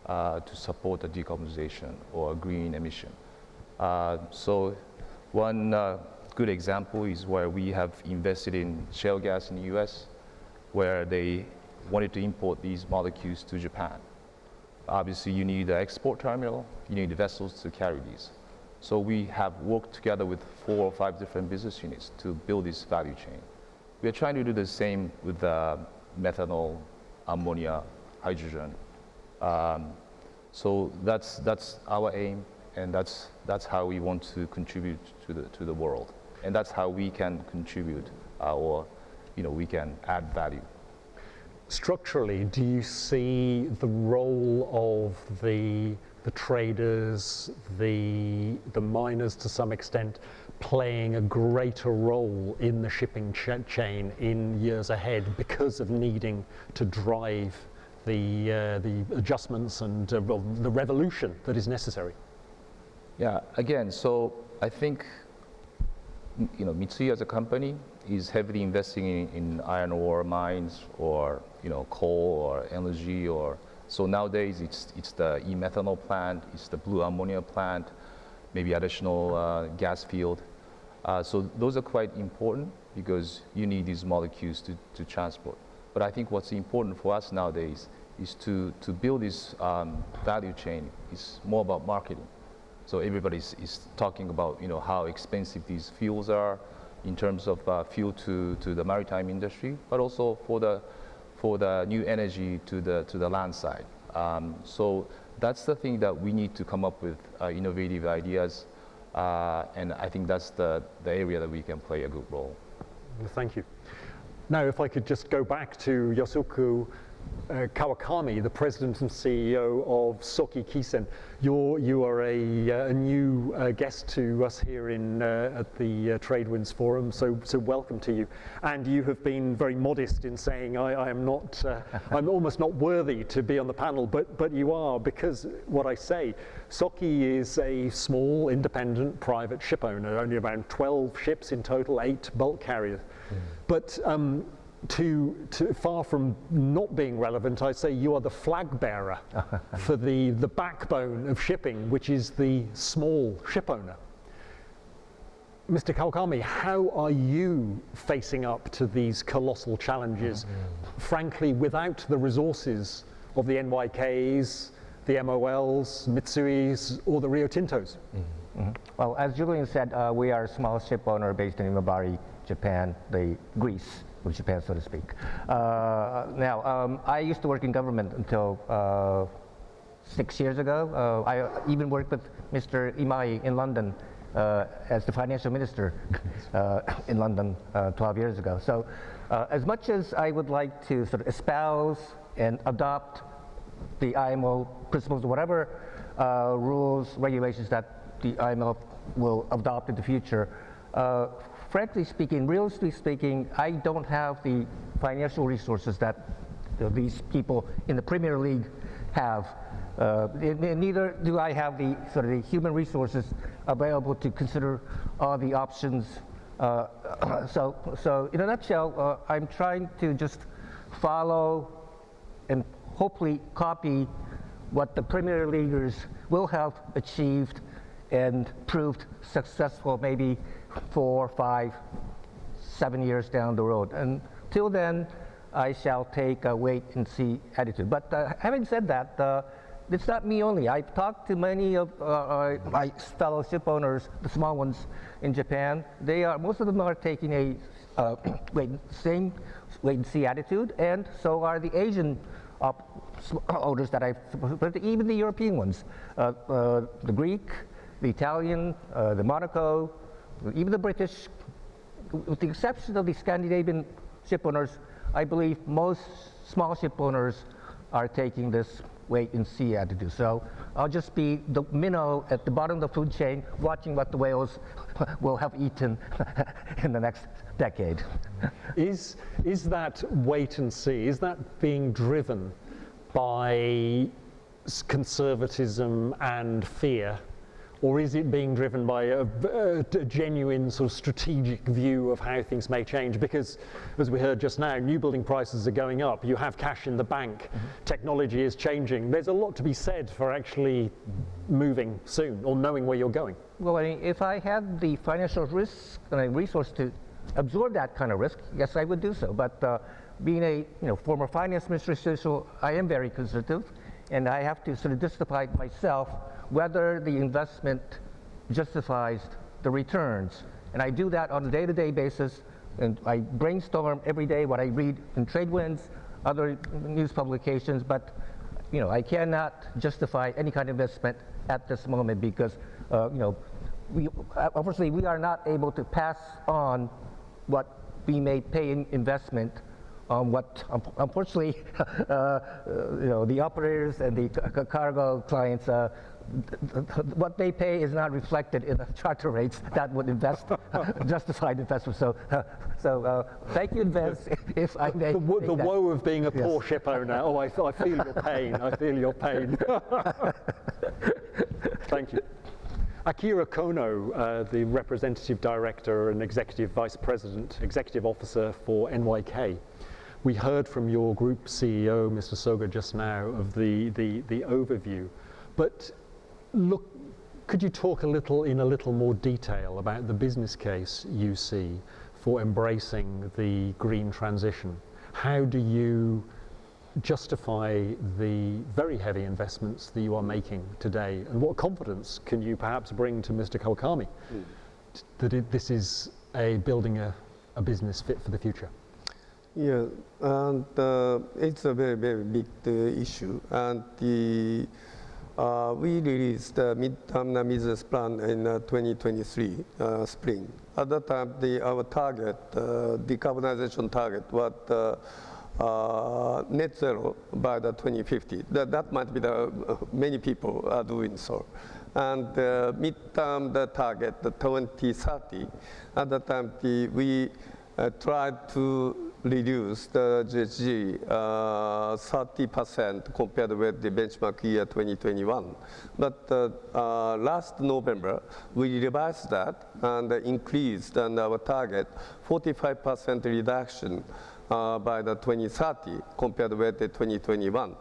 to support the decarbonization or green emission. So one good example is where we have invested in shale gas in the US, where they wanted to import these molecules to Japan. Obviously, you need an export terminal, you need vessels to carry these. So we have worked together with 4 or 5 different business units to build this value chain. We are trying to do the same with methanol, ammonia, hydrogen. So that's our aim, and that's how we want to contribute to the world, and that's how we can contribute, or we can add value. Structurally, do you see the role of the traders, the miners to some extent, playing a greater role in the shipping chain in years ahead because of needing to drive the adjustments and the revolution that is necessary? Yeah, again, so I think Mitsui as a company is heavily investing in iron ore mines or coal or energy, or so nowadays it's the e-methanol plant, it's the blue ammonia plant, maybe additional gas field. So those are quite important because you need these molecules to transport. But I think what's important for us nowadays is to build this value chain. It's more about marketing. So everybody is talking about how expensive these fuels are in terms of fuel to the maritime industry, but also for the new energy to the land side. So that's the thing that we need to come up with innovative ideas, and I think that's the area that we can play a good role. Thank you. Now, if I could just go back to Yosuke Kawakami, the president and CEO of Soki Kisen. You are a new guest to us here at the TradeWinds Forum, so welcome to you. And you have been very modest in saying I am not, I'm almost not worthy to be on the panel, but you are, because what I say, Soki is a small, independent, private ship owner, only around 12 ships in total, 8 bulk carriers. But to far from not being relevant, I say you are the flag bearer for the backbone of shipping, which is the small ship owner. Mr. Kawakami, how are you facing up to these colossal challenges, frankly, without the resources of the NYKs, the MOLs, Mitsuis, or the Rio Tintos? Well, as Julian said, we are a small ship owner based in Imabari, Japan, the Greece of Japan, so to speak. Now, I used to work in government until 6 years ago. I even worked with Mr. Imai in London as the financial minister in London 12 years ago. So as much as I would like to sort of espouse and adopt the IMO principles, whatever rules, regulations that the IMO will adopt in the future, frankly speaking, realistically speaking, I don't have the financial resources that these people in the Premier League have. Neither do I have the sort of the human resources available to consider all the options. So in a nutshell, I'm trying to just follow and hopefully copy what the Premier Leaguers will have achieved and proved successful maybe 4, 5, 7 years down the road. Until then, I shall take a wait and see attitude. But having said that, it's not me only. I've talked to many of my fellow ship owners, the small ones in Japan. Most of them are taking a wait and see attitude, and so are the Asian owners that but even the European ones, the Greek, the Italian, the Monaco, even the British, with the exception of the Scandinavian ship owners. I believe most small ship owners are taking this wait and see attitude. So I'll just be the minnow at the bottom of the food chain, watching what the whales will have eaten in the next decade. Is that wait and see, is that being driven by conservatism and fear, or is it being driven by a genuine sort of strategic view of how things may change? Because, as we heard just now, new building prices are going up, you have cash in the bank, technology is changing. There's a lot to be said for actually moving soon or knowing where you're going. Well, I mean, if I had the financial risk and a resource to absorb that kind of risk, yes, I would do so. But being a former finance minister, so I am very conservative, and I have to sort of justify myself whether the investment justifies the returns. And I do that on a day-to-day basis, and I brainstorm every day what I read in TradeWinds, other news publications, but I cannot justify any kind of investment at this moment because obviously we are not able to pass on what we may pay in investment on what, unfortunately, the operators and the cargo clients, what they pay is not reflected in the charter rates that would justify the investment. So thank you in advance if I may. The woe of being a poor ship owner. Oh, I feel your pain. I feel your pain. Thank you. Akira Kono, the representative director and executive vice president, executive officer for NYK. We heard from your group CEO, Mr. Soga, just now of the overview. But look, could you talk in a little more detail about the business case you see for embracing the green transition? How do you justify the very heavy investments that you are making today, and what confidence can you perhaps bring to Mr. Kawakami that this is building a business fit for the future? Yeah, and it's a very, very big issue, and we released the midterm business plan in 2023 spring. At that time, our target, decarbonization target, was net zero by the 2050. That might be many people are doing so. And midterm target, the 2030, at that time we tried to reduce the GHG 30% compared with the benchmark year 2021. But last November, we revised that and increased our target 45% reduction by the 2030 compared with the 2021,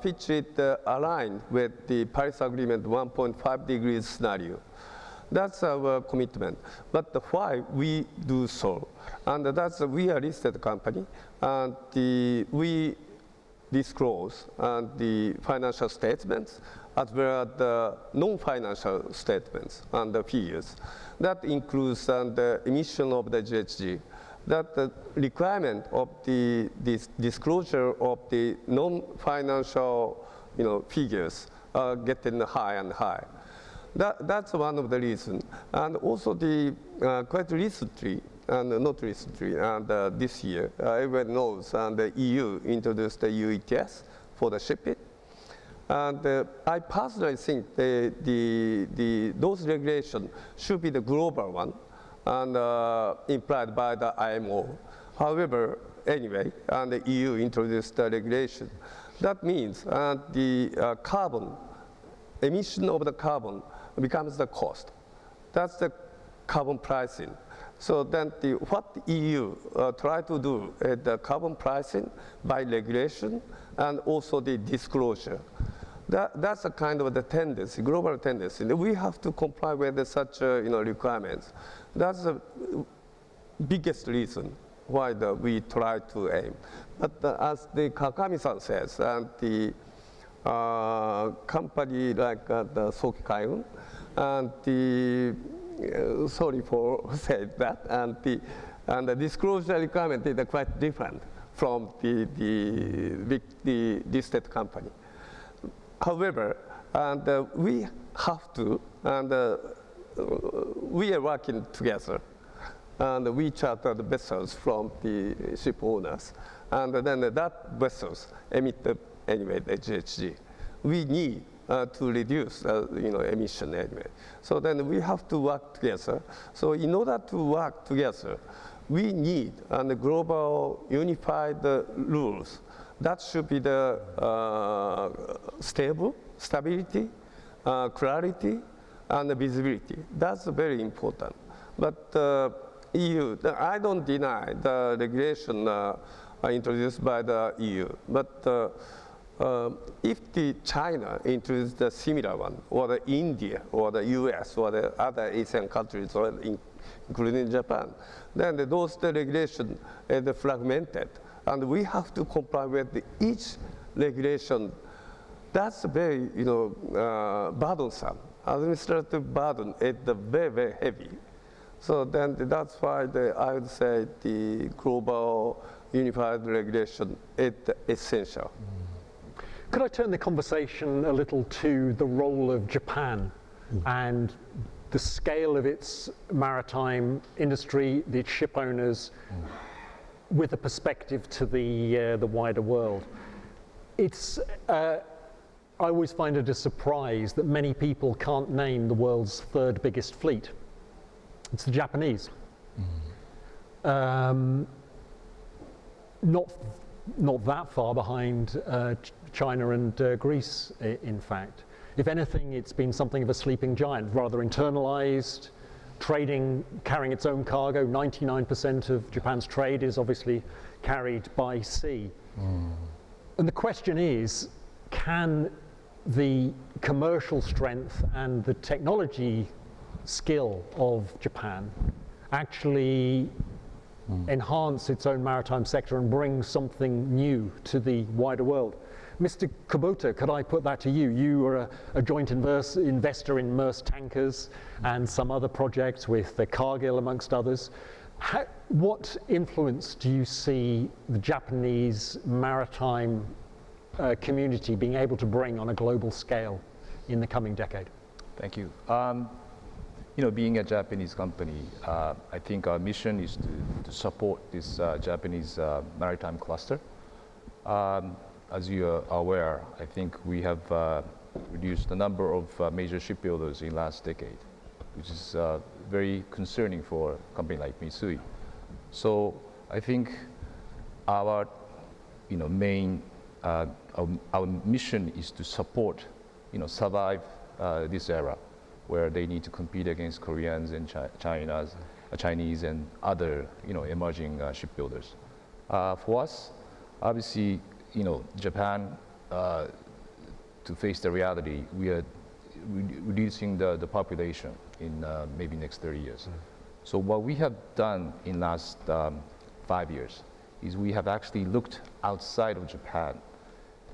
which is aligned with the Paris Agreement 1.5 degrees scenario. That's our commitment. But why we do so? And we are a listed company, and we disclose the financial statements as well as the non-financial statements and the figures. That includes the emission of the GHG. That the requirement of this disclosure of the non-financial figures are getting higher and higher. That's one of the reasons. And also quite recently, and not recently, and this year, everyone knows, and the EU introduced the EU ETS for the shipping. And I personally think those regulations should be the global one and implied by the IMO. However, anyway, and the EU introduced the regulation. That means the carbon, emission of the carbon becomes the cost. That's the carbon pricing. So then what the EU try to do is the carbon pricing by regulation and also the disclosure. That's a kind of the tendency, global tendency. We have to comply with such requirements. That's the biggest reason why we try to aim. But as the Kakami-san says, and the company like the Soki Kaiun, and sorry for saying that, and the disclosure requirement is quite different from the listed company. However, we have to, and we are working together, and we charter the vessels from the ship owners, and then that vessels emit anyway the GHG. We need to reduce emission anyway. So then we have to work together. So in order to work together, we need global unified rules. That should be the stability, clarity, and visibility. That's very important. But EU, I don't deny the regulation introduced by the EU, but if China introduced a similar one, or the India, or the US, or the other Asian countries, or including Japan, then the regulation is fragmented, and we have to comply with each regulation. That's very, burdensome. Administrative burden is very, very heavy. So then that's why I would say the global unified regulation is essential. Could I turn the conversation a little to the role of Japan and the scale of its maritime industry, its ship owners, with a perspective to the wider world? I always find it a surprise that many people can't name the world's third biggest fleet. It's the Japanese. Not that far behind China and Greece, in fact. If anything, it's been something of a sleeping giant, rather internalized, trading, carrying its own cargo. 99% of Japan's trade is obviously carried by sea. And the question is, can the commercial strength and the technology skill of Japan actually enhance its own maritime sector and bring something new to the wider world? Mr. Kubota, could I put that to you? You are a joint investor in Maersk Tankers and some other projects with the Cargill, amongst others. What influence do you see the Japanese maritime community being able to bring on a global scale in the coming decade? Thank you. Being a Japanese company, I think our mission is to support this Japanese maritime cluster. As you are aware, I think we have reduced the number of major shipbuilders in last decade, which is very concerning for a company like Mitsui. So I think our main our mission is to support survive this era where they need to compete against Koreans and Chinese and other emerging shipbuilders. For us, obviously, Japan, to face the reality, we are reducing the population in maybe next 30 years. So what we have done in last 5 years is we have actually looked outside of Japan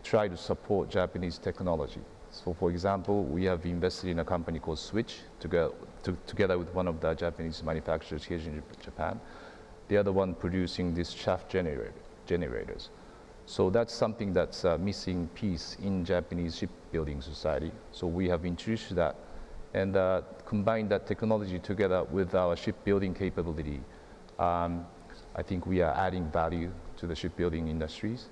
try to support Japanese technology. So for example, we have invested in a company called Switch together with one of the Japanese manufacturers here in Japan. The other one producing these shaft generators. So that's something that's a missing piece in Japanese shipbuilding society. So we have introduced that and combined that technology together with our shipbuilding capability. I think we are adding value to the shipbuilding industries.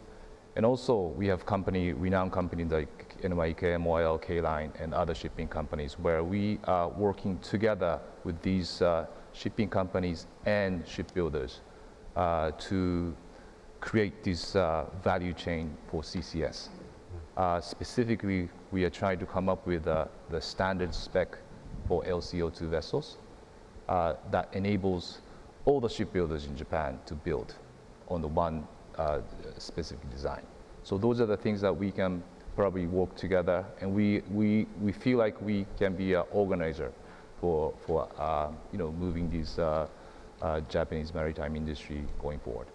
And also we have renowned companies like NYK, MOL, K-Line, and other shipping companies where we are working together with these shipping companies and shipbuilders to create this value chain for CCS. Specifically, we are trying to come up with the standard spec for LCO2 vessels that enables all the shipbuilders in Japan to build on the one specific design. So those are the things that we can probably work together, and we feel like we can be an organizer for moving this Japanese maritime industry going forward.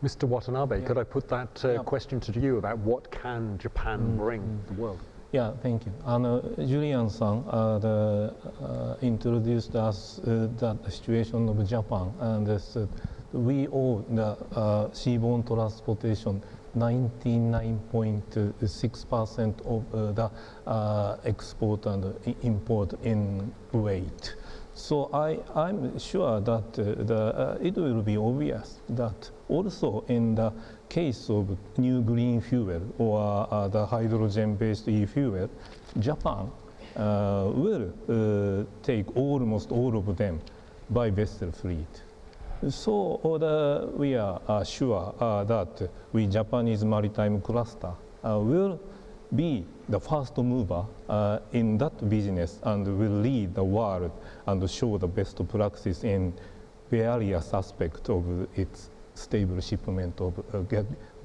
Mr. Watanabe, could I put that question to you about what can Japan bring the world? Yeah, thank you. Julian-san introduced us that situation of Japan, and said we owe the seaborne transportation 99.6% of the export and import in weight. So I'm sure that it will be obvious that also in the case of new green fuel or the hydrogen-based e-fuel, Japan will take almost all of them by vessel fleet. So we are sure that we Japanese maritime cluster will be the first mover in that business and will lead the world and show the best practice in various aspects of its stable shipment of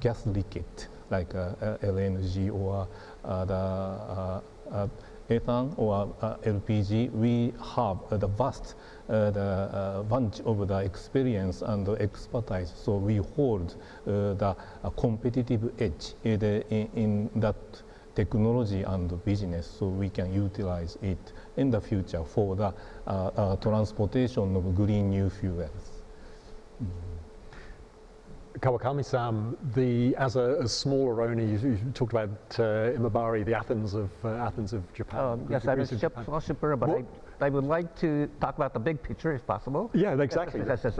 gas liquid like LNG or the ethane or LPG. We have the vast bunch of the experience and the expertise, so we hold the competitive edge in that technology and business, so we can utilize it in the future for the transportation of green new fuels. Kawakami-san, as a smaller owner, you talked about Imabari, the Athens of Japan. Yes, I'm a shipper, but I would like to talk about the big picture, if possible. Yeah, exactly. Yes. As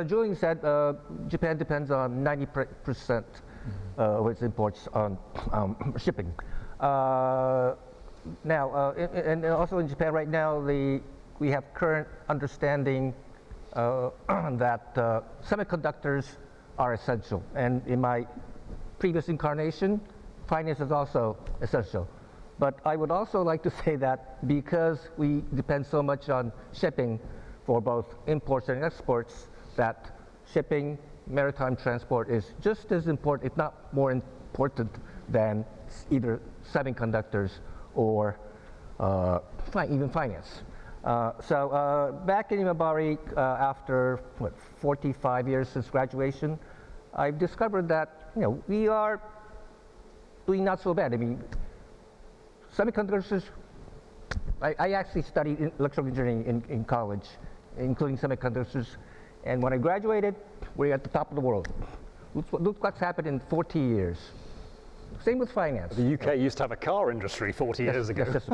Julian said, Japan depends on 90% of its imports on shipping. Now, and also in Japan right now, we have current understanding that semiconductors are essential. And in my previous incarnation, finance is also essential. But I would also like to say that because we depend so much on shipping for both imports and exports, that shipping, maritime transport is just as important, if not more important, than either semiconductors or even finance. Back in Imabari, after 45 years since graduation, I've discovered that we are doing not so bad. I mean, semiconductors. I actually studied electrical engineering in college, including semiconductors, and when I graduated, we're at the top of the world. Look what's happened in 40 years. Same with finance. The UK used to have a car industry 40 years ago. Yes.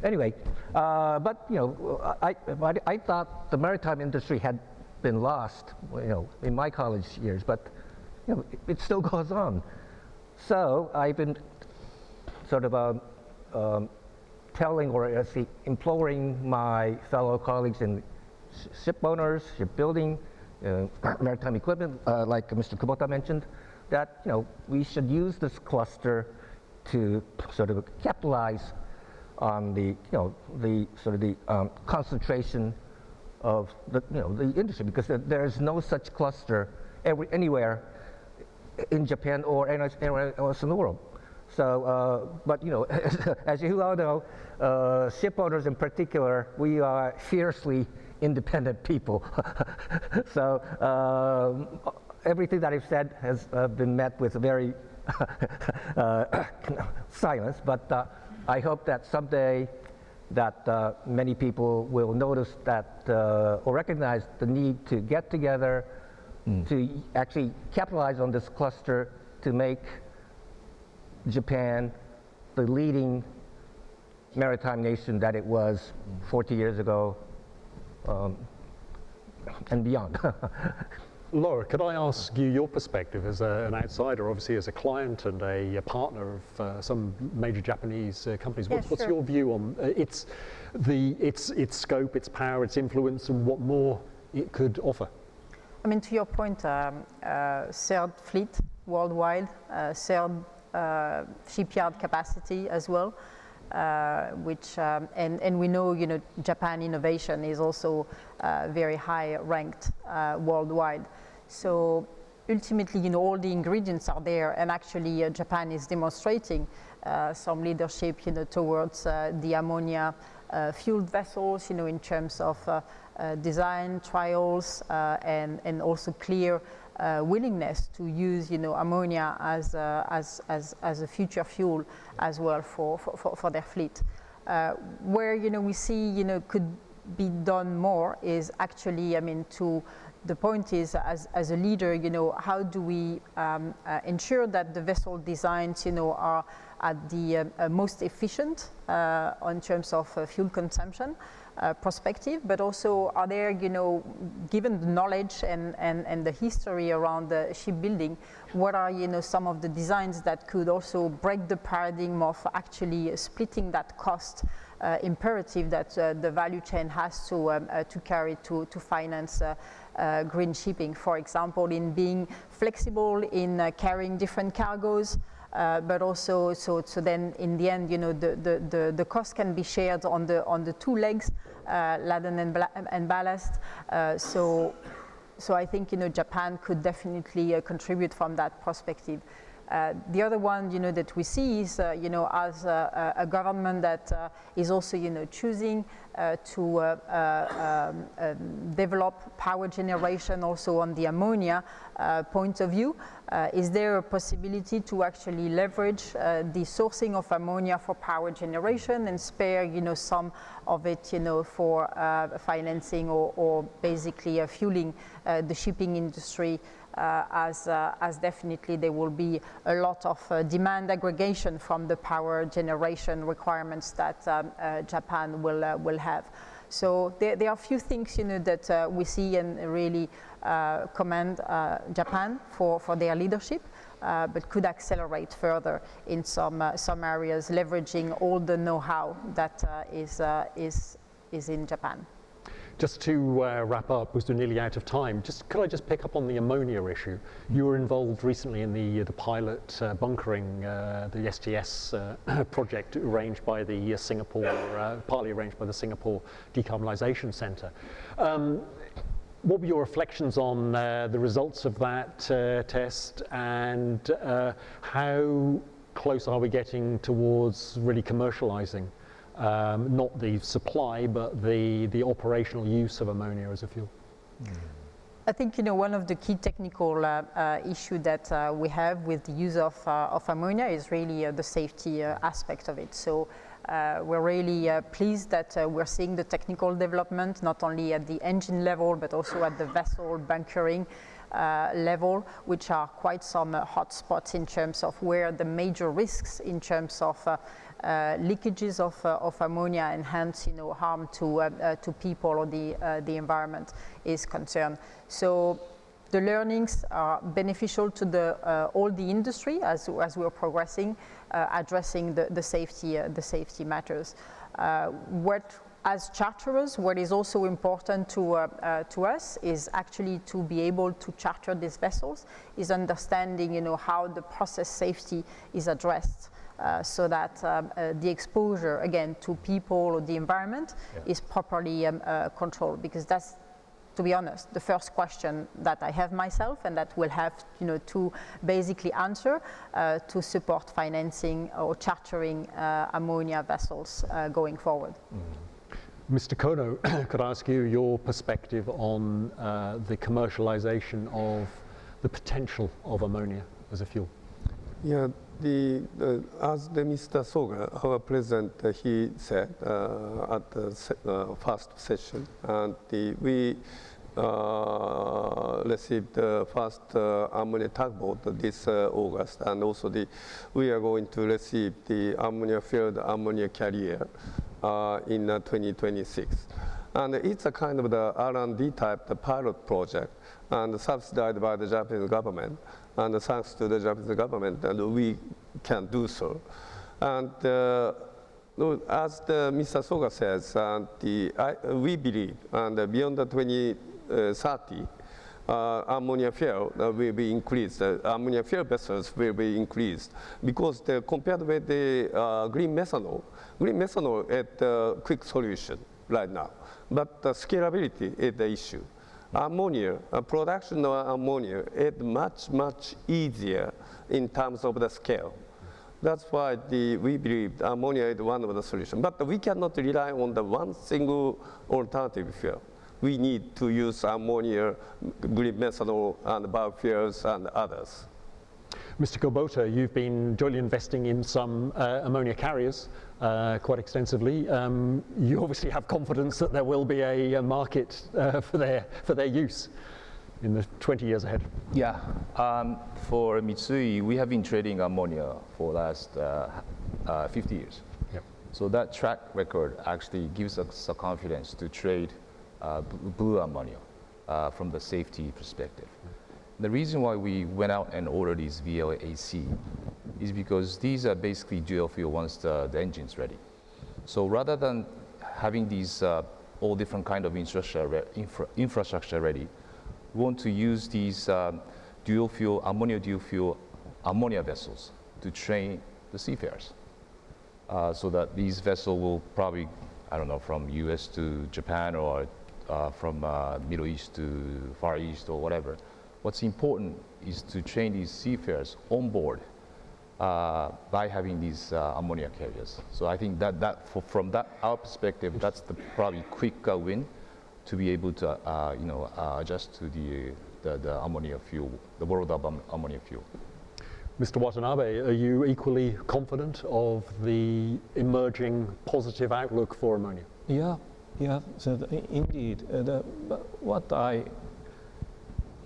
Anyway, but I thought the maritime industry had been lost, in my college years, but it still goes on. So I've been sort of telling or imploring my fellow colleagues in shipowners, shipbuilding, maritime equipment, like Mr. Kubota mentioned, that we should use this cluster to sort of capitalize on the concentration of the industry, because there is no such cluster anywhere in Japan or anywhere else in the world. So, but as you all know, shipowners in particular, we are fiercely independent people. So everything that I've said has been met with a very silence, but I hope that someday that many people will notice that or recognize the need to get together to actually capitalize on this cluster to make Japan the leading maritime nation that it was 40 years ago and beyond. Laura, could I ask you your perspective as an outsider, obviously as a client and a partner of some major Japanese companies? Yeah, What's your view on its scope, its power, its influence, and what more it could offer? I mean, to your point, third fleet worldwide, third shipyard capacity as well, which and we know, you know, Japan innovation is also very high ranked worldwide. So ultimately, you know, all the ingredients are there, and actually Japan is demonstrating some leadership, you know, towards the ammonia fueled vessels, you know, in terms of design trials and also clear willingness to use, you know, ammonia as a future fuel as well for their fleet. Where, you know, we see, you know, could be done more is actually, I mean, to the point is, as a leader, you know, how do we ensure that the vessel designs, you know, are at the most efficient in terms of fuel consumption perspective, but also are there, you know, given the knowledge and the history around the shipbuilding, what are, you know, some of the designs that could also break the paradigm of actually splitting that cost imperative that the value chain has to carry to finance green shipping, for example, in being flexible in carrying different cargoes, but also so then in the end, you know, the cost can be shared on the two legs, laden and ballast. So I think, you know, Japan could definitely contribute from that perspective. The other one, you know, that we see is, you know, as a government that is also, you know, choosing to develop power generation also on the ammonia point of view. Is there a possibility to actually leverage the sourcing of ammonia for power generation and spare, you know, some of it, you know, for financing or basically fueling the shipping industry? As definitely there will be a lot of demand aggregation from the power generation requirements that Japan will have. So there are a few things, you know, that we see and really commend Japan for their leadership, but could accelerate further in some areas, leveraging all the know-how that is in Japan. Just to wrap up, because we're nearly out of time, could I just pick up on the ammonia issue? You were involved recently in the pilot bunkering, the STS project arranged by the partly arranged by the Singapore Decarbonisation Centre. What were your reflections on the results of that test, and how close are we getting towards really commercialising not the supply, but the operational use of ammonia as a fuel? I think, you know, one of the key technical issue that we have with the use of ammonia is really the safety aspect of it. So we're really pleased that we're seeing the technical development not only at the engine level but also at the vessel bunkering level, which are quite some hotspots in terms of where the major risks in terms of leakages of ammonia and hence, you know, harm to people or the environment is concerned. So the learnings are beneficial to all the industry as we're progressing, addressing the safety matters. As charterers, what is also important to us is actually to be able to charter these vessels, is understanding, you know, how the process safety is addressed. So that the exposure, again, to people or the environment is properly controlled, because that's, to be honest, the first question that I have myself and that we'll have, you know, to basically answer to support financing or chartering ammonia vessels going forward. Mr. Kono, could I ask you your perspective on the commercialization of the potential of ammonia as a fuel? Yeah, as Mr. Soga, our president, he said at the first session, and we received the first ammonia tugboat this August, and also we are going to receive the ammonia-filled ammonia carrier in 2026. And it's a kind of the R&D type, the pilot project, and subsidized by the Japanese government. And thanks to the Japanese government, and we can do so. And as Mr. Soga says, we believe, and beyond the 2030, ammonia fuel will be increased. Ammonia fuel vessels will be increased because compared with the green methanol is a quick solution right now. But scalability is the issue. Ammonia, production of ammonia is much easier in terms of the scale. That's why we believe ammonia is one of the solutions. But we cannot rely on the one single alternative fuel. We need to use ammonia, green methanol, and biofuels, and others. Mr. Kubota, you've been jointly investing in some ammonia carriers quite extensively. You obviously have confidence that there will be a market for their use in the 20 years ahead. Yeah, for Mitsui, we have been trading ammonia for the last 50 years. Yep. So that track record actually gives us the confidence to trade blue ammonia from the safety perspective. The reason why we went out and ordered these VLAC is because these are basically dual fuel once the engine's ready. So rather than having these all different kind of infrastructure ready, we want to use these dual fuel ammonia vessels to train the seafarers. So that these vessels will probably, I don't know, from US to Japan or from Middle East to Far East or whatever. What's important is to train these seafarers on board by having these ammonia carriers. So I think from our perspective, that's the probably quicker win to be able to adjust to the ammonia fuel, the world of ammonia fuel. Mr. Watanabe, are you equally confident of the emerging positive outlook for ammonia? Yeah. So indeed,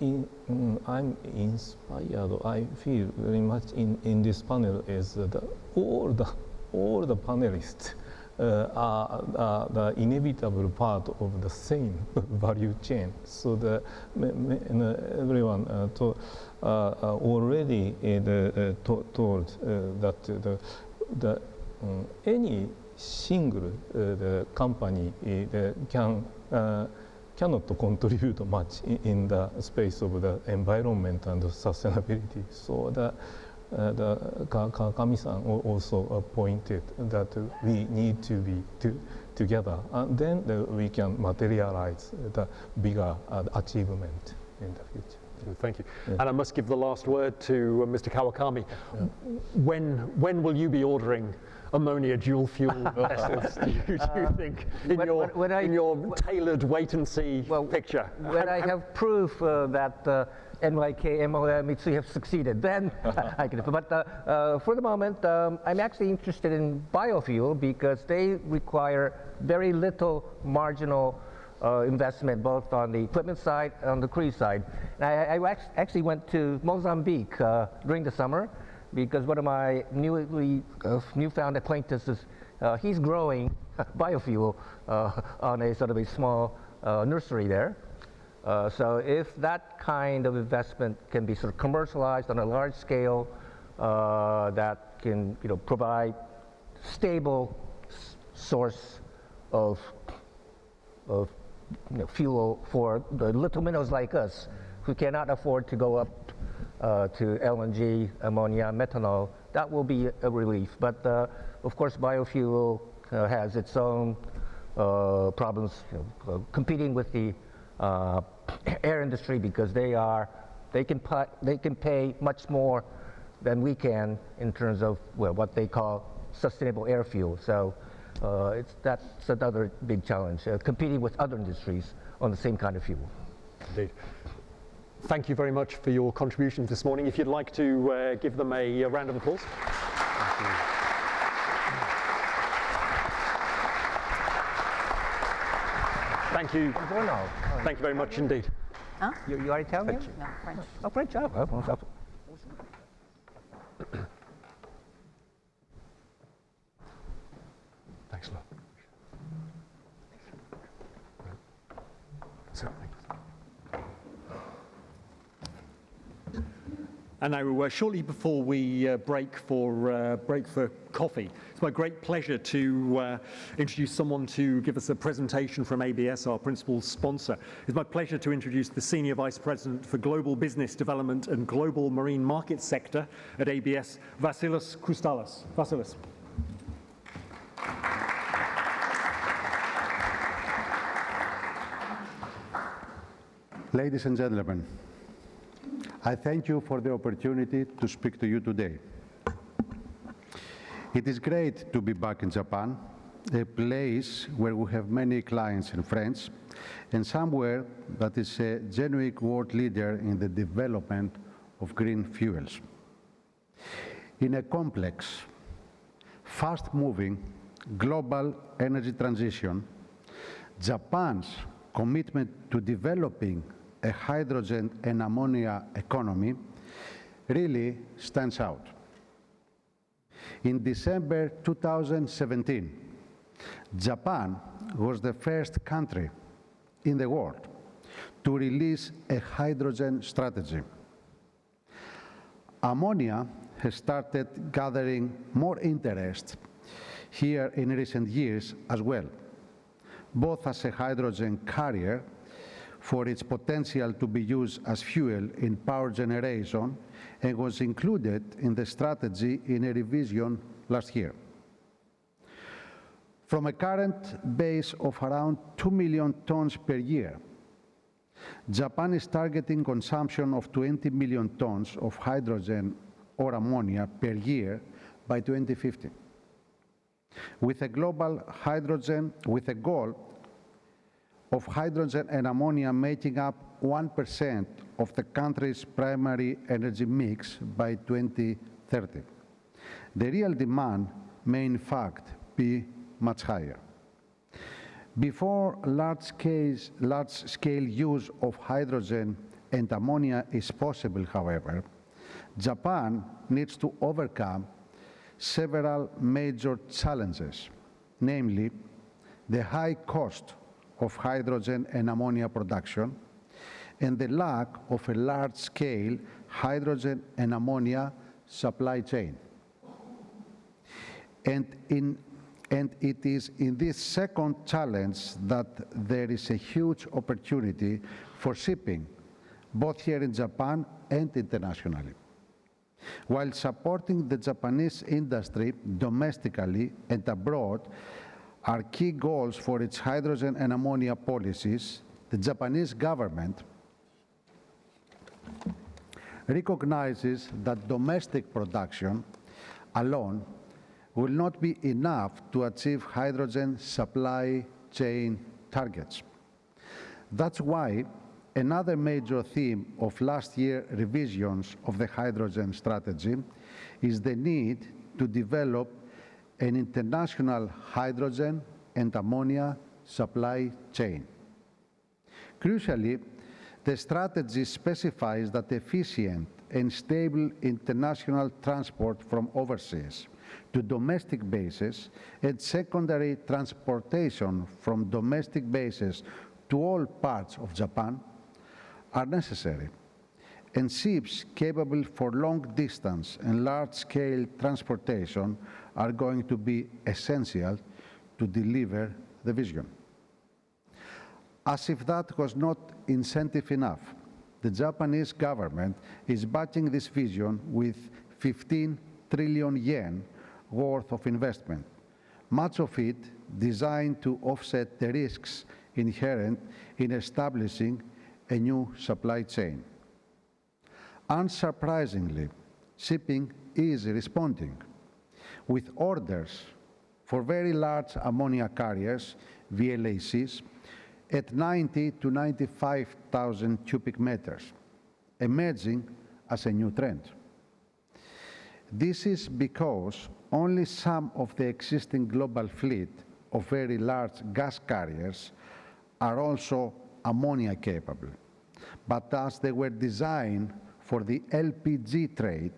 I'm inspired. I feel very much in this panel is that all the panelists are the inevitable part of the same value chain. So everyone already told that any single company cannot contribute much in the space of the environment and sustainability. So Kami-san also pointed that we need to be together, and then we can materialize the bigger achievement in the future. Thank you. Yeah. And I must give the last word to Mr. Kawakami. Yeah. When will you be ordering ammonia dual fuel vessels, do you think, in your tailored wait-and-see picture? When I have proof that NYK, MOL, Mitsui have succeeded, then I can. But for the moment, I'm actually interested in biofuel because they require very little marginal investment, both on the equipment side and on the cruise side. And I actually went to Mozambique during the summer because one of my newfound acquaintances, he's growing biofuel on a sort of a small nursery there. So if that kind of investment can be sort of commercialized on a large scale, that can provide stable source of fuel for the little minnows like us who cannot afford to go up to LNG, ammonia, methanol, that will be a relief. But of course, biofuel has its own problems competing with the air industry because they can pay much more than we can in terms of what they call sustainable air fuel. So that's another big challenge, competing with other industries on the same kind of fuel. Indeed. thank you very much for your contribution this morning. If you'd like to give them a round of applause. Thank you. Thank you very much indeed. Huh? You are Italian? No, French. Oh, French. Oh, Thanks a lot. And now, shortly before we break for coffee, it's my great pleasure to introduce someone to give us a presentation from ABS, our principal sponsor. It's my pleasure to introduce the Senior Vice President for Global Business Development and Global Marine Market Sector at ABS, Vasilis Koustalis. Vasilis. Ladies and gentlemen, I thank you for the opportunity to speak to you today. It is great to be back in Japan, a place where we have many clients and friends, and somewhere that is a genuine world leader in the development of green fuels. In a complex, fast-moving global energy transition, Japan's commitment to developing a hydrogen and ammonia economy really stands out. In December 2017, Japan was the first country in the world to release a hydrogen strategy. Ammonia has started gathering more interest here in recent years as well, both as a hydrogen carrier for its potential to be used as fuel in power generation, and was included in the strategy in a revision last year. From a current base of around 2 million tons per year, Japan is targeting consumption of 20 million tons of hydrogen or ammonia per year by 2050. With a goal of hydrogen and ammonia making up 1% of the country's primary energy mix by 2030. The real demand may in fact be much higher. Before large-scale use of hydrogen and ammonia is possible, however, Japan needs to overcome several major challenges, namely the high cost of hydrogen and ammonia production, and the lack of a large-scale hydrogen and ammonia supply chain. And it is in this second challenge that there is a huge opportunity for shipping, both here in Japan and internationally. While supporting the Japanese industry domestically and abroad are key goals for its hydrogen and ammonia policies, the Japanese government recognizes that domestic production alone will not be enough to achieve hydrogen supply chain targets. That's why another major theme of last year's revisions of the hydrogen strategy is the need to develop an international hydrogen and ammonia supply chain. Crucially, the strategy specifies that efficient and stable international transport from overseas to domestic bases and secondary transportation from domestic bases to all parts of Japan are necessary, and ships capable for long distance and large-scale transportation are going to be essential to deliver the vision. As if that was not incentive enough, the Japanese government is backing this vision with 15 trillion yen worth of investment, much of it designed to offset the risks inherent in establishing a new supply chain. Unsurprisingly, shipping is responding, with orders for very large ammonia carriers, VLACs, at 90 to 95,000 cubic meters, emerging as a new trend. This is because only some of the existing global fleet of very large gas carriers are also ammonia capable. But as they were designed for the LPG trade,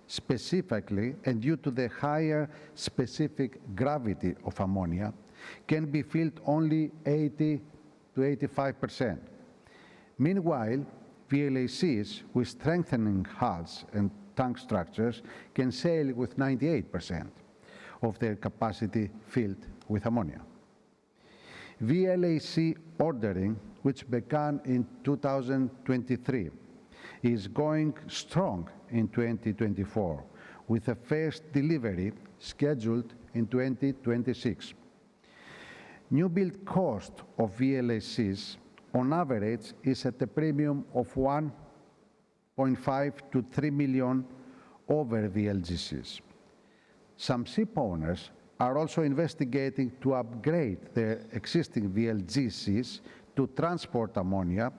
specifically, and due to the higher specific gravity of ammonia, can be filled only 80 to 85%. Meanwhile, VLACs with strengthening hulls and tank structures can sail with 98% of their capacity filled with ammonia. VLAC ordering, which began in 2023, is going strong in 2024, with the first delivery scheduled in 2026. New build cost of VLACs on average is at a premium of 1.5 to 3 million over VLGCs. Some shipowners are also investigating to upgrade their existing VLGCs to transport ammonia,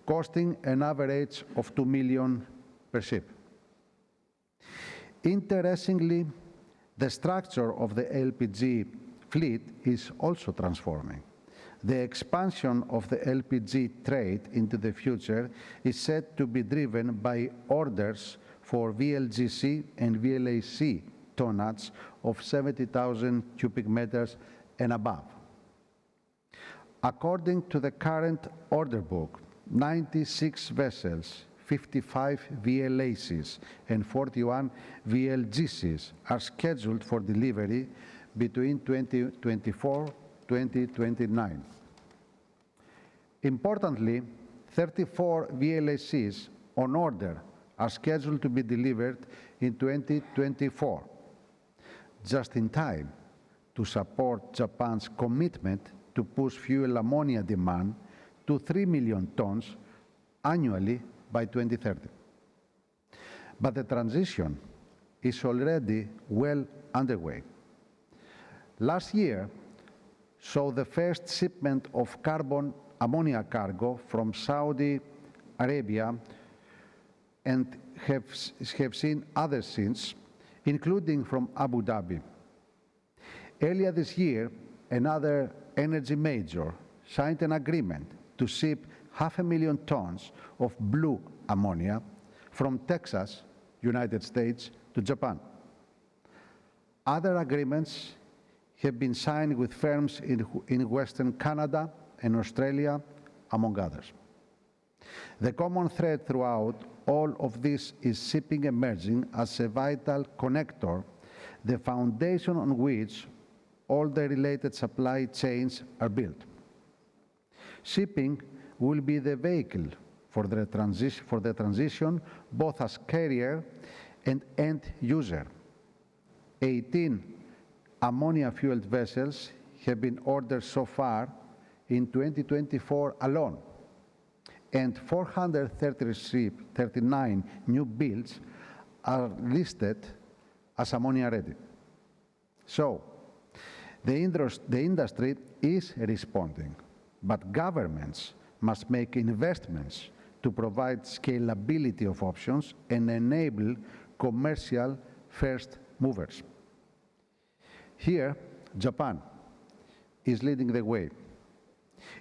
costing an average of 2 million per ship. Interestingly, the structure of the LPG fleet is also transforming. The expansion of the LPG trade into the future is said to be driven by orders for VLGC and VLAC tonnage of 70,000 cubic meters and above. According to the current order book, 96 vessels, 55 VLACs, and 41 VLGCs are scheduled for delivery between 2024 and 2029. Importantly, 34 VLACs on order are scheduled to be delivered in 2024, just in time to support Japan's commitment to push fuel ammonia demand to 3 million tons annually by 2030. But the transition is already well underway. Last year saw the first shipment of carbon ammonia cargo from Saudi Arabia and have seen others since, including from Abu Dhabi. Earlier this year, another energy major signed an agreement to ship 500,000 tons of blue ammonia from Texas, United States, to Japan. Other agreements have been signed with firms in Western Canada and Australia, among others. The common thread throughout all of this is shipping emerging as a vital connector, the foundation on which all the related supply chains are built. Shipping will be the vehicle for the transition both as carrier and end user. 18 ammonia-fueled vessels have been ordered so far in 2024 alone, and 439 new builds are listed as ammonia ready. So, the industry is responding, but governments must make investments to provide scalability of options and enable commercial first movers. Here, Japan is leading the way.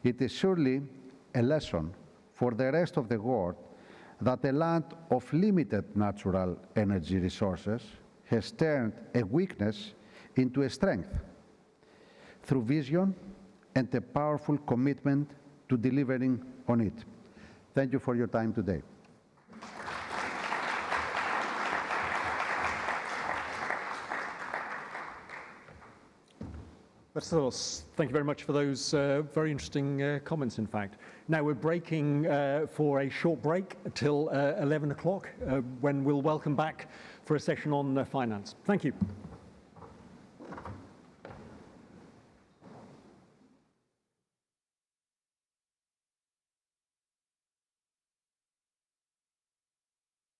It is surely a lesson for the rest of the world that a land of limited natural energy resources has turned a weakness into a strength through vision and a powerful commitment to delivering on it. Thank you for your time today. Thank you very much for those very interesting comments, in fact. Now we're breaking for a short break till 11 o'clock, when we'll welcome back for a session on finance. Thank you.